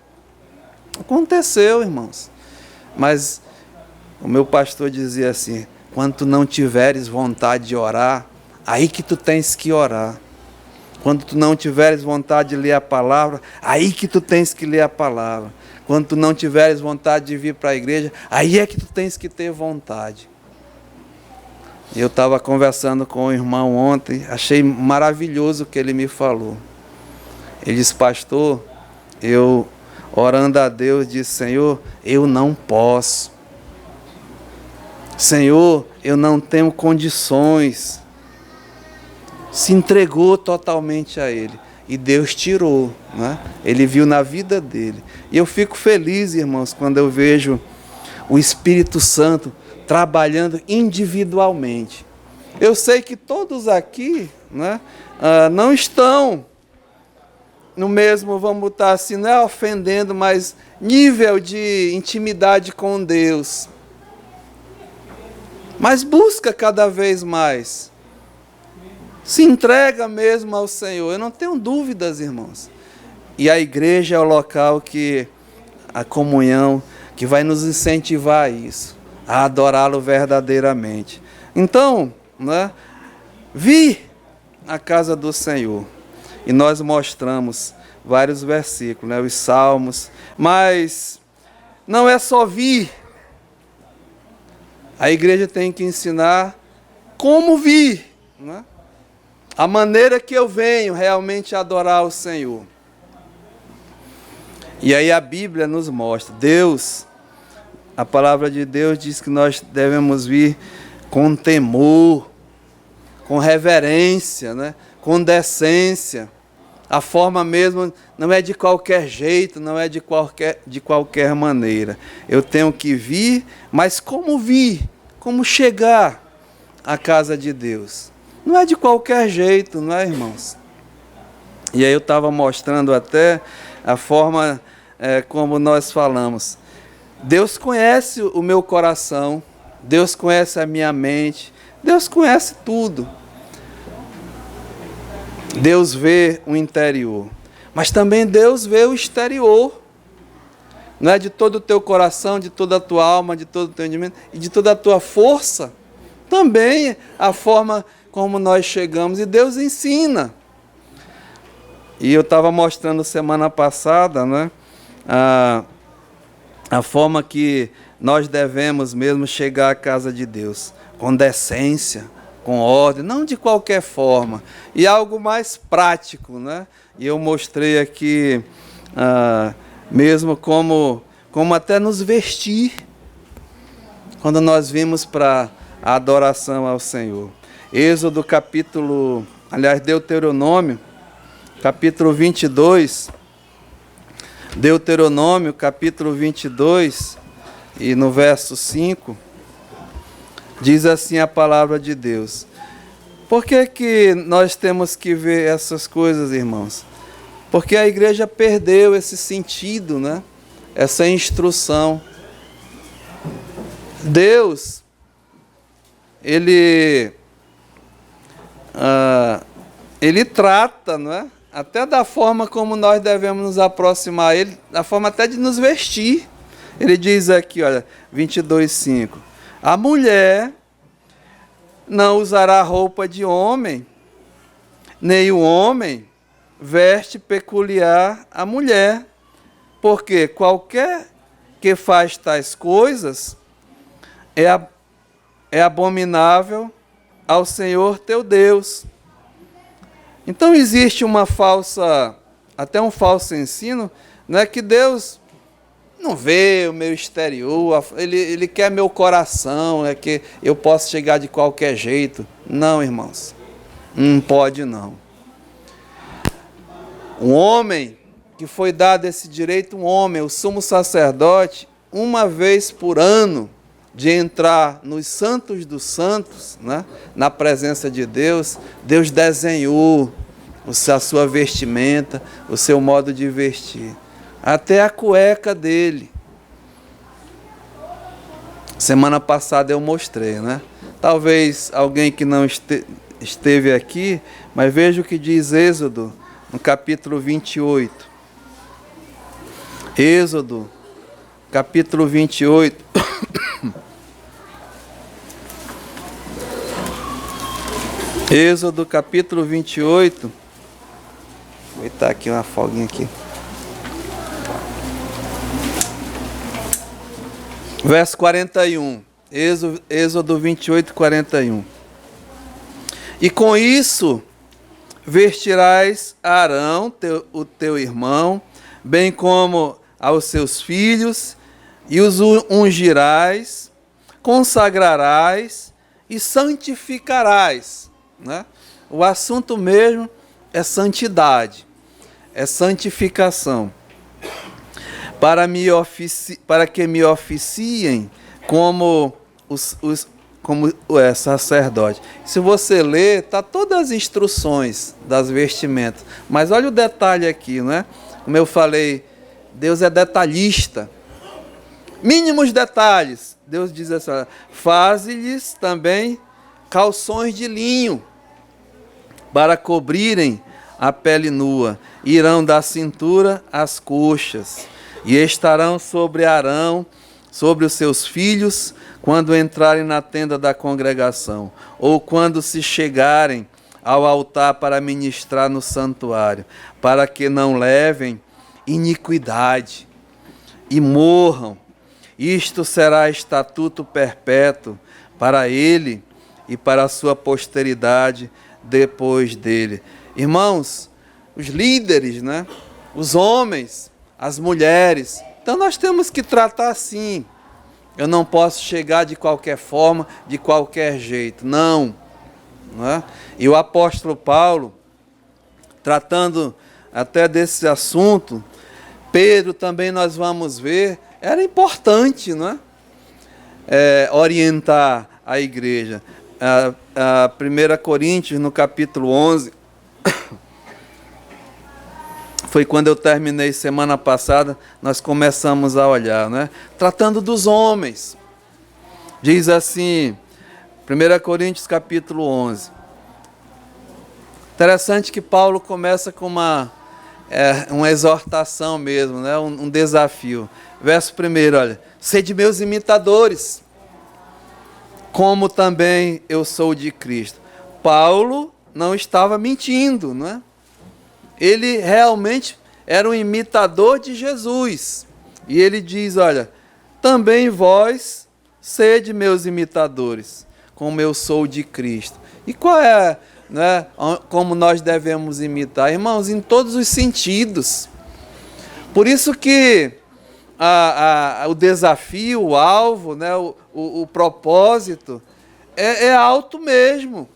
Aconteceu, irmãos. Mas o meu pastor dizia assim, quando tu não tiveres vontade de orar, aí que tu tens que orar. Quando tu não tiveres vontade de ler a palavra, aí que tu tens que ler a palavra. Quando tu não tiveres vontade de vir para a igreja, aí é que tu tens que ter vontade. Eu estava conversando com o irmão ontem, achei maravilhoso o que ele me falou. Ele disse, pastor, eu orando a Deus, disse, Senhor, eu não posso. Senhor, eu não tenho condições. Se entregou totalmente a Ele. E Deus tirou, né? Ele viu na vida dele. E eu fico feliz, irmãos, quando eu vejo o Espírito Santo trabalhando individualmente. Eu sei que todos aqui, né, não estão no mesmo, vamos botar assim, não é ofendendo, mas nível de intimidade com Deus. Mas busca cada vez mais. Se entrega mesmo ao Senhor. Eu não tenho dúvidas, irmãos. E a igreja é o local que, a comunhão, que vai nos incentivar a isso, a adorá-lo verdadeiramente. Então, né, vi a casa do Senhor. E nós mostramos vários versículos, né, os salmos. Mas não é só vir. A igreja tem que ensinar como vir, né? A maneira que eu venho realmente adorar o Senhor. E aí a Bíblia nos mostra, Deus, a palavra de Deus diz que nós devemos vir com temor, com reverência, né? Com decência. A forma mesmo não é de qualquer jeito, não é de qualquer maneira. Eu tenho que vir, mas como vir? Como chegar à casa de Deus? Não é de qualquer jeito, não é, irmãos? E aí eu estava mostrando até a forma como nós falamos. Deus conhece o meu coração, Deus conhece a minha mente, Deus conhece tudo. Deus vê o interior, mas também Deus vê o exterior. não é? De todo o teu coração, de toda a tua alma, de todo o teu entendimento e de toda a tua força. Também a forma como nós chegamos, e Deus ensina. E eu estava mostrando semana passada, né, a forma que nós devemos mesmo chegar à casa de Deus, com decência, com ordem, não de qualquer forma, e algo mais prático, né? E eu mostrei aqui mesmo como até nos vestir, quando nós vimos para a adoração ao Senhor. Deuteronômio, capítulo 22, Deuteronômio, capítulo 22, e no verso 5, diz assim a palavra de Deus. Por que nós temos que ver essas coisas, irmãos? Porque a igreja perdeu esse sentido, né? Essa instrução. Deus, Ele trata, não é? Até da forma como nós devemos nos aproximar a Ele, da forma até de nos vestir. Ele diz aqui, olha, 22:5. A mulher não usará roupa de homem, nem o homem veste peculiar à mulher, porque qualquer que faz tais coisas é abominável ao Senhor teu Deus. Então existe até um falso ensino, não é, que Deus não vê o meu exterior, ele quer meu coração, é que eu posso chegar de qualquer jeito. Não, irmãos, não pode não. Um homem que foi dado esse direito, o sumo sacerdote, uma vez por ano, de entrar nos santos dos santos, né, na presença de Deus, Deus desenhou a sua vestimenta, o seu modo de vestir. Até a cueca dele. Semana passada eu mostrei, né? Talvez alguém que não esteve aqui, mas veja o que diz Êxodo, no capítulo 28. Êxodo, capítulo 28. Êxodo, capítulo 28. Vou botar aqui uma folguinha aqui. Verso 41. Êxodo 28, 41. E com isso vestirás Arão, o teu irmão, bem como aos seus filhos, e os ungirás, consagrarás e santificarás. Né? O assunto mesmo é santidade, é santificação, para que me oficiem como sacerdote. Se você ler, está todas as instruções das vestimentas, mas olha o detalhe aqui, não é? Como eu falei, Deus é detalhista. Mínimos detalhes. Deus diz assim: faze-lhes também calções de linho para cobrirem a pele nua, irão da cintura às coxas, e estarão sobre Arão, sobre os seus filhos, quando entrarem na tenda da congregação, ou quando se chegarem ao altar para ministrar no santuário, para que não levem iniquidade e morram. Isto será estatuto perpétuo para ele e para a sua posteridade depois dele. Irmãos, os líderes, né? Os homens, as mulheres, então nós temos que tratar assim. Eu não posso chegar de qualquer forma, de qualquer jeito, não é? E o apóstolo Paulo, tratando até desse assunto, Pedro também nós vamos ver, era importante, não é? Orientar a igreja. A 1 Coríntios, no capítulo 11, foi quando eu terminei semana passada, nós começamos a olhar, né? Tratando dos homens. Diz assim, 1 Coríntios capítulo 11. Interessante que Paulo começa com é uma exortação mesmo, né? Um desafio. Verso 1, olha, sede meus imitadores, como também eu sou de Cristo. Paulo não estava mentindo, não é? Ele realmente era um imitador de Jesus. E ele diz, olha, também vós sede meus imitadores, como eu sou de Cristo. E qual é, né, como nós devemos imitar? Irmãos, em todos os sentidos. Por isso que o desafio, o alvo, né, o propósito é alto mesmo.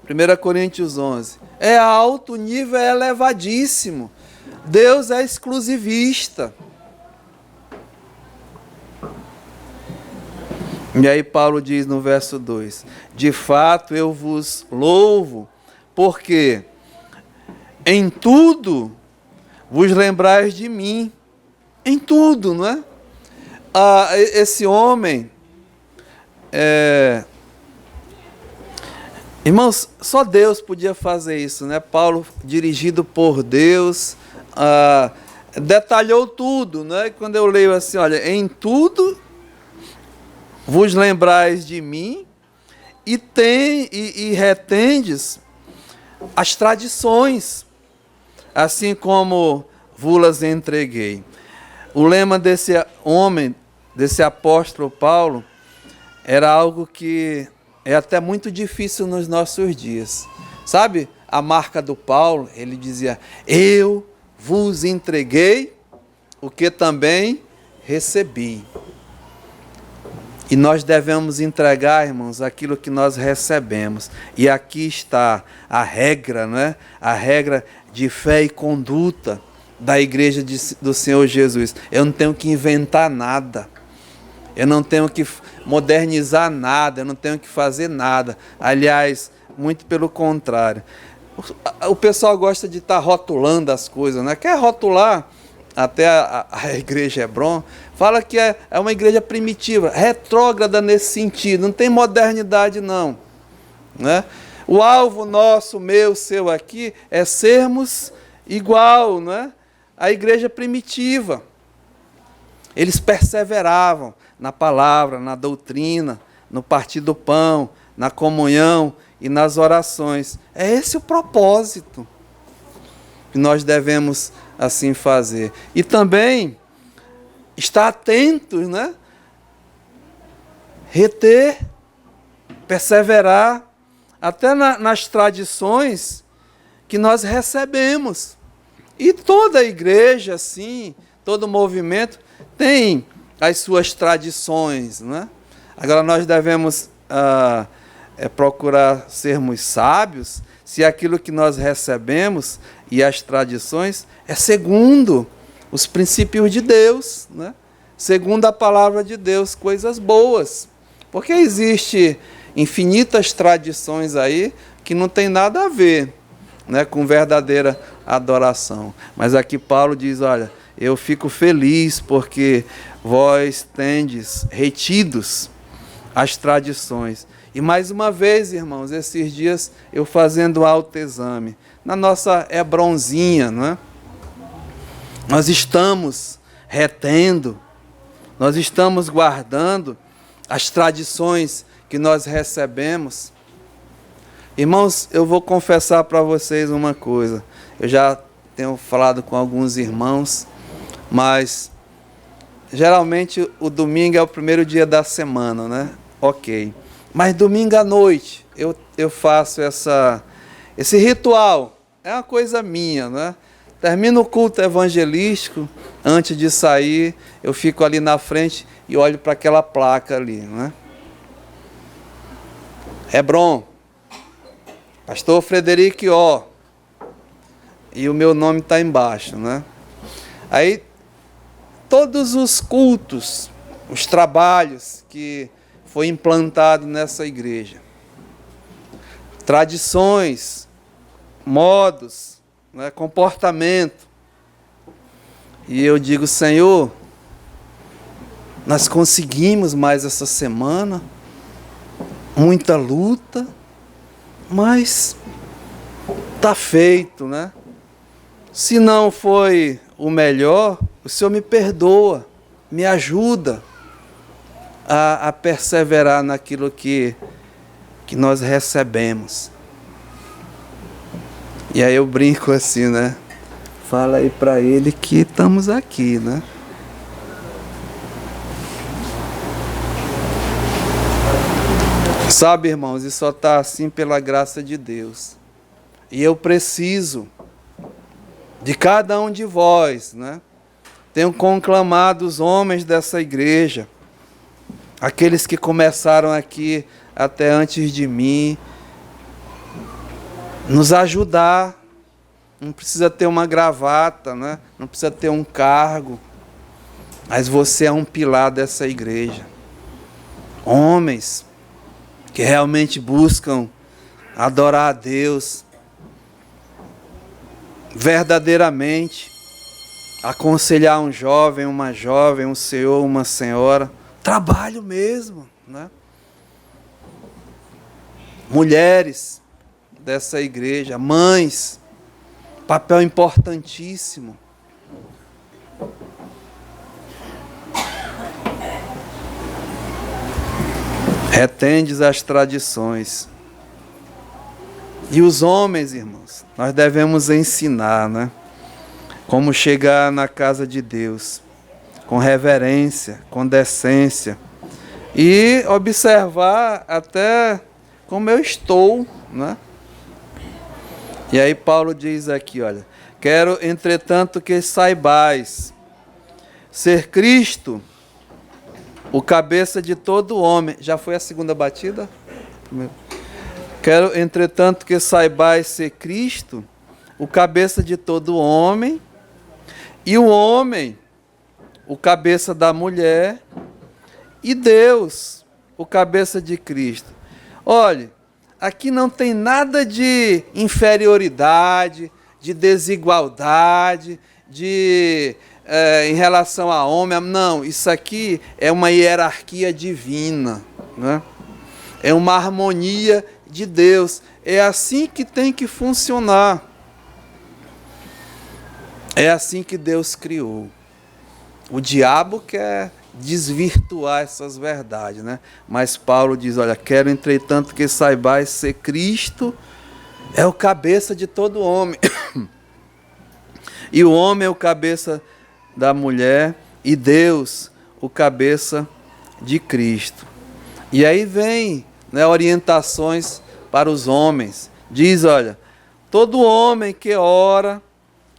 1 Coríntios 11. É alto, o nível é elevadíssimo. Deus é exclusivista. E aí Paulo diz no verso 2, de fato eu vos louvo, porque em tudo vos lembrais de mim. Em tudo, não é? Esse homem, irmãos, só Deus podia fazer isso, né? Paulo, dirigido por Deus, detalhou tudo, né? Quando eu leio assim, olha, em tudo vos lembrais de mim e retendes as tradições, assim como vos entreguei. O lema desse homem, desse apóstolo Paulo, era algo que é até muito difícil nos nossos dias. Sabe a marca do Paulo? Ele dizia, eu vos entreguei o que também recebi. E nós devemos entregar, irmãos, aquilo que nós recebemos. E aqui está a regra, não é? A regra de fé e conduta da igreja do Senhor Jesus. Eu não tenho que inventar nada. Eu não tenho que modernizar nada. Eu não tenho que fazer nada. Aliás, muito pelo contrário. O pessoal gosta de estar rotulando as coisas, né? Quer rotular até a igreja Hebron, fala que é uma igreja primitiva, retrógrada nesse sentido, não tem modernidade não, né? O alvo nosso, meu, seu aqui, é sermos igual, né? A igreja primitiva. Eles perseveravam na palavra, na doutrina, no partir do pão, na comunhão e nas orações. É esse o propósito que nós devemos assim fazer. E também estar atentos, né? Reter, perseverar, até nas tradições que nós recebemos. E toda a igreja, assim, todo movimento tem as suas tradições, né? Agora nós devemos procurar sermos sábios se aquilo que nós recebemos e as tradições é segundo os princípios de Deus, né? Segundo a palavra de Deus, coisas boas. Porque existe infinitas tradições aí que não tem nada a ver, né, com verdadeira adoração. Mas aqui Paulo diz, olha, eu fico feliz porque vós tendes retidos as tradições. E mais uma vez, irmãos, esses dias eu fazendo autoexame, na nossa Hebronzinha, não é? Nós estamos retendo, nós estamos guardando as tradições que nós recebemos. Irmãos, eu vou confessar para vocês uma coisa. Eu já tenho falado com alguns irmãos, mas geralmente o domingo é o primeiro dia da semana, né? Ok. Mas domingo à noite eu faço esse ritual. É uma coisa minha, né? Termino o culto evangelístico, antes de sair, eu fico ali na frente e olho para aquela placa ali, né? Hebron, pastor Frederico Ó, e o meu nome está embaixo, né? Aí, todos os cultos, os trabalhos que foi implantado nessa igreja, tradições, modos, né, comportamento. E eu digo, Senhor, nós conseguimos mais essa semana, muita luta, mas está feito, né? Se não foi o melhor, o Senhor me perdoa, me ajuda a perseverar naquilo que nós recebemos. E aí eu brinco assim, né? Fala aí para ele que estamos aqui, né? Sabe, irmãos, isso só está assim pela graça de Deus. E eu preciso de cada um de vós, né? Tenho conclamado os homens dessa igreja, aqueles que começaram aqui até antes de mim, nos ajudar. Não precisa ter uma gravata, né? Não precisa ter um cargo, mas você é um pilar dessa igreja. Homens que realmente buscam adorar a Deus verdadeiramente, aconselhar um jovem, uma jovem, um senhor, uma senhora, trabalho mesmo, né? Mulheres dessa igreja, mães, papel importantíssimo. Retendes as tradições. E os homens, irmãos, nós devemos ensinar, né? Como chegar na casa de Deus, com reverência, com decência. E observar até como eu estou, né? E aí Paulo diz aqui, olha, quero, entretanto, que saibais ser Cristo o cabeça de todo homem. Já foi a segunda batida? Quero, entretanto, que saibais ser Cristo o cabeça de todo homem, e o homem o cabeça da mulher, e Deus o cabeça de Cristo. Olhe, aqui não tem nada de inferioridade, de desigualdade, em relação a homem. Não, isso aqui é uma hierarquia divina, né? É uma harmonia de Deus. É assim que tem que funcionar. É assim que Deus criou. O diabo quer desvirtuar essas verdades, né? Mas Paulo diz, olha, quero, entretanto, que saibais ser Cristo é o cabeça de todo homem. E o homem é o cabeça da mulher, e Deus o cabeça de Cristo. E aí vem, né, orientações para os homens. Diz, olha, todo homem que ora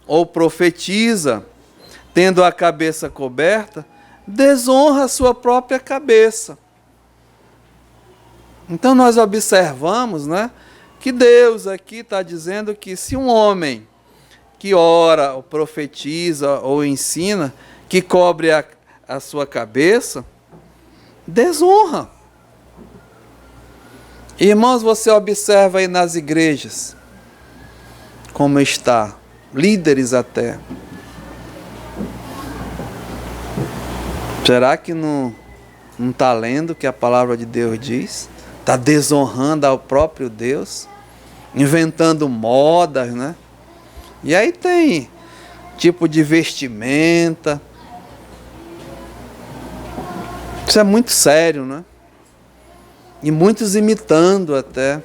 ou profetiza, tendo a cabeça coberta, desonra a sua própria cabeça. Então nós observamos, né, que Deus aqui está dizendo que se um homem que ora, ou profetiza, ou ensina, que cobre a sua cabeça, desonra. Irmãos, você observa aí nas igrejas, como está, líderes até. Será que não está lendo o que a palavra de Deus diz? Está desonrando ao próprio Deus, inventando modas, né? E aí tem tipo de vestimenta. Isso é muito sério, né? E muitos imitando até.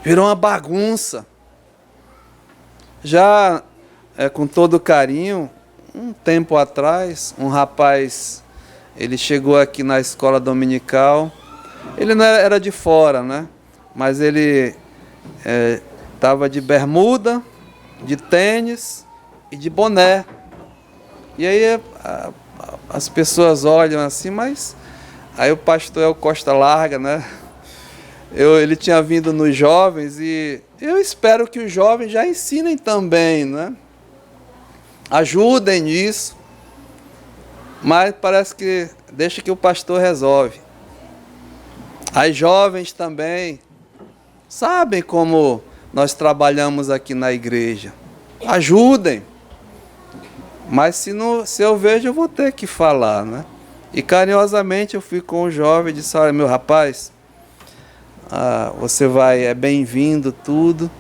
Virou uma bagunça. Já, com todo carinho, um tempo atrás, um rapaz, ele chegou aqui na escola dominical. Ele não era de fora, né? Mas ele estava de bermuda, de tênis e de boné. E aí as pessoas olham assim, mas aí o pastor é o Costa Larga, né? Ele tinha vindo nos jovens e eu espero que os jovens já ensinem também, né? Ajudem nisso. Mas parece que deixa que o pastor resolve. As jovens também sabem como nós trabalhamos aqui na igreja. Ajudem. Mas se eu vejo, eu vou ter que falar, né? E carinhosamente eu fui com o jovem e disse, olha, meu rapaz, você é bem-vindo, tudo,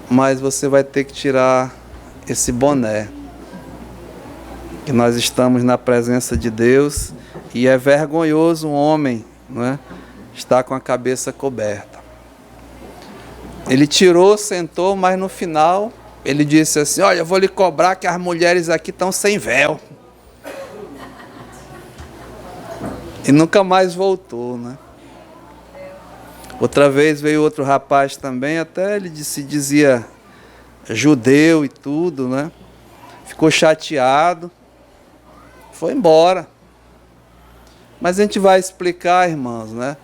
mas você vai ter que tirar esse boné. Que nós estamos na presença de Deus e é vergonhoso um homem, não é, estar com a cabeça coberta. Ele tirou, sentou, mas no final ele disse assim: olha, eu vou lhe cobrar que as mulheres aqui estão sem véu. E nunca mais voltou, né? Outra vez veio outro rapaz também, até ele se dizia judeu e tudo, né? Ficou chateado, foi embora. Mas a gente vai explicar, irmãos, né?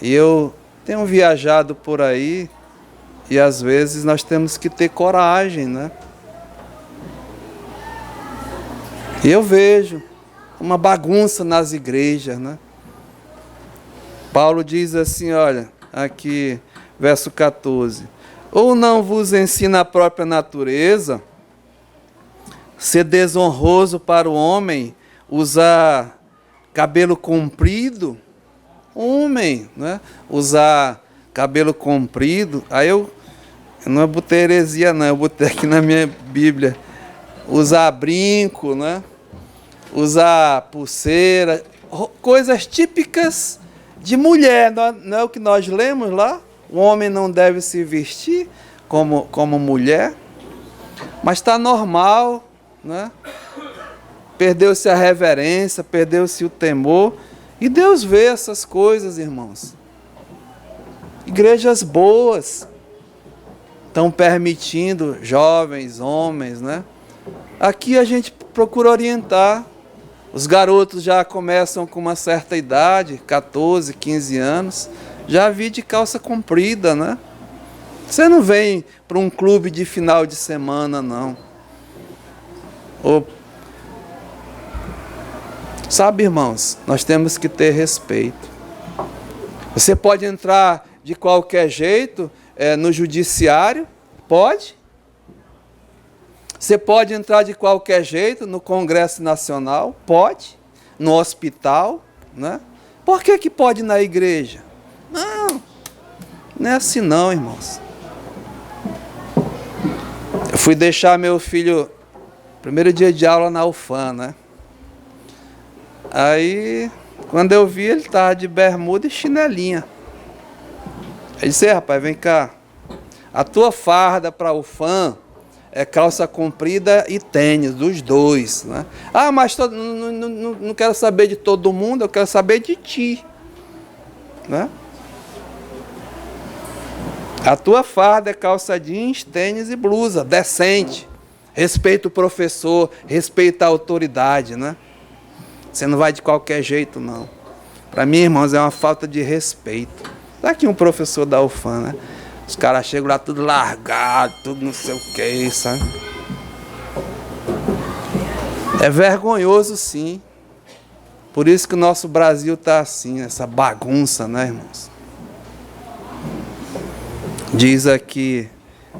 E eu tenho viajado por aí e às vezes nós temos que ter coragem, né? E eu vejo uma bagunça nas igrejas, né? Paulo diz assim, olha, aqui, verso 14. Ou não vos ensina a própria natureza, ser desonroso para o homem, usar cabelo comprido? Homem, né? Usar cabelo comprido. Aí eu não botei heresia não, eu botei aqui na minha Bíblia. Usar brinco, né? Usar pulseira, coisas típicas de mulher, não é o que nós lemos lá? O homem não deve se vestir como mulher, mas está normal, né? Perdeu-se a reverência, perdeu-se o temor, e Deus vê essas coisas, irmãos. Igrejas boas estão permitindo jovens, homens, né? Aqui a gente procura orientar. Os garotos já começam com uma certa idade, 14, 15 anos, já vi de calça comprida, né? Você não vem para um clube de final de semana, não. Sabe, irmãos, nós temos que ter respeito. Você pode entrar de qualquer jeito no judiciário? Pode. Você pode entrar de qualquer jeito no Congresso Nacional? Pode. No hospital, né? Por que pode ir na igreja? Não é assim não, irmãos. Eu fui deixar meu filho, primeiro dia de aula na UFAM, né? Aí, quando eu vi, ele estava de bermuda e chinelinha. Eu disse, rapaz, vem cá. A tua farda para a UFAM é calça comprida e tênis, dos dois, né? Mas não quero saber de todo mundo, eu quero saber de ti, né? A tua farda é calça jeans, tênis e blusa, decente. Respeita o professor, respeita a autoridade, né? Você não vai de qualquer jeito, não. Para mim, irmãos, é uma falta de respeito. Tá aqui um professor da UFAM, né? Os caras chegam lá tudo largado, tudo não sei o que, sabe? É vergonhoso, sim. Por isso que o nosso Brasil está assim, essa bagunça, né, irmãos? Diz aqui,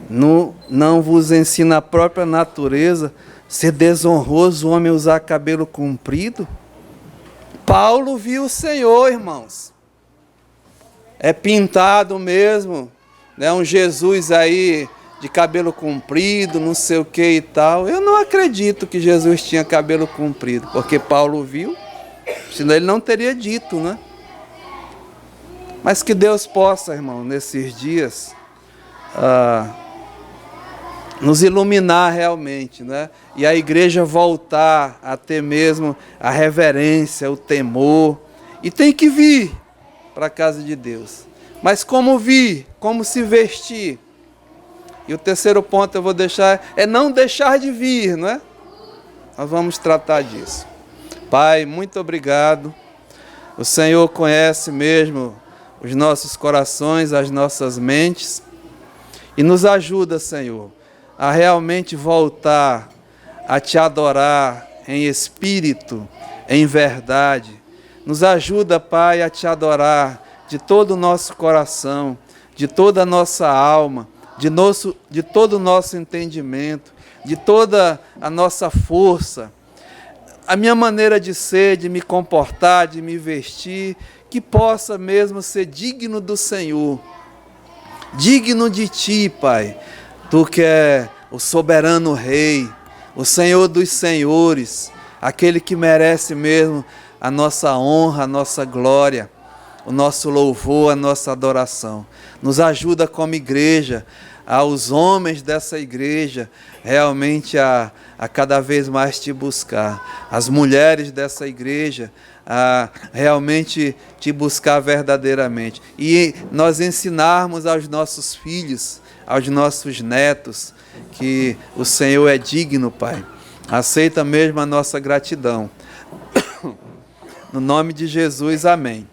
não vos ensina a própria natureza, ser desonroso o homem usar cabelo comprido? Paulo viu o Senhor, irmãos. É pintado mesmo, né? Um Jesus aí de cabelo comprido, não sei o que e tal. Eu não acredito que Jesus tinha cabelo comprido, porque Paulo viu, senão ele não teria dito, né? Mas que Deus possa, irmão, nesses dias, nos iluminar realmente, né? E a igreja voltar a ter mesmo a reverência, o temor. E tem que vir para a casa de Deus. Mas como vir? Como se vestir? E o terceiro ponto eu vou deixar é não deixar de vir, não é? Nós vamos tratar disso. Pai, muito obrigado. O Senhor conhece mesmo os nossos corações, as nossas mentes. E nos ajuda, Senhor, a realmente voltar a Te adorar em espírito, em verdade. Nos ajuda, Pai, a Te adorar de todo o nosso coração, de toda a nossa alma, de todo o nosso entendimento, de toda a nossa força. A minha maneira de ser, de me comportar, de me vestir, que possa mesmo ser digno do Senhor. Digno de Ti, Pai. Tu que é o soberano Rei, o Senhor dos Senhores, aquele que merece mesmo a nossa honra, a nossa glória, o nosso louvor, a nossa adoração. Nos ajuda como igreja, aos homens dessa igreja, realmente a cada vez mais te buscar. As mulheres dessa igreja, a realmente te buscar verdadeiramente. E nós ensinarmos aos nossos filhos, aos nossos netos, que o Senhor é digno, Pai. Aceita mesmo a nossa gratidão. No nome de Jesus, amém.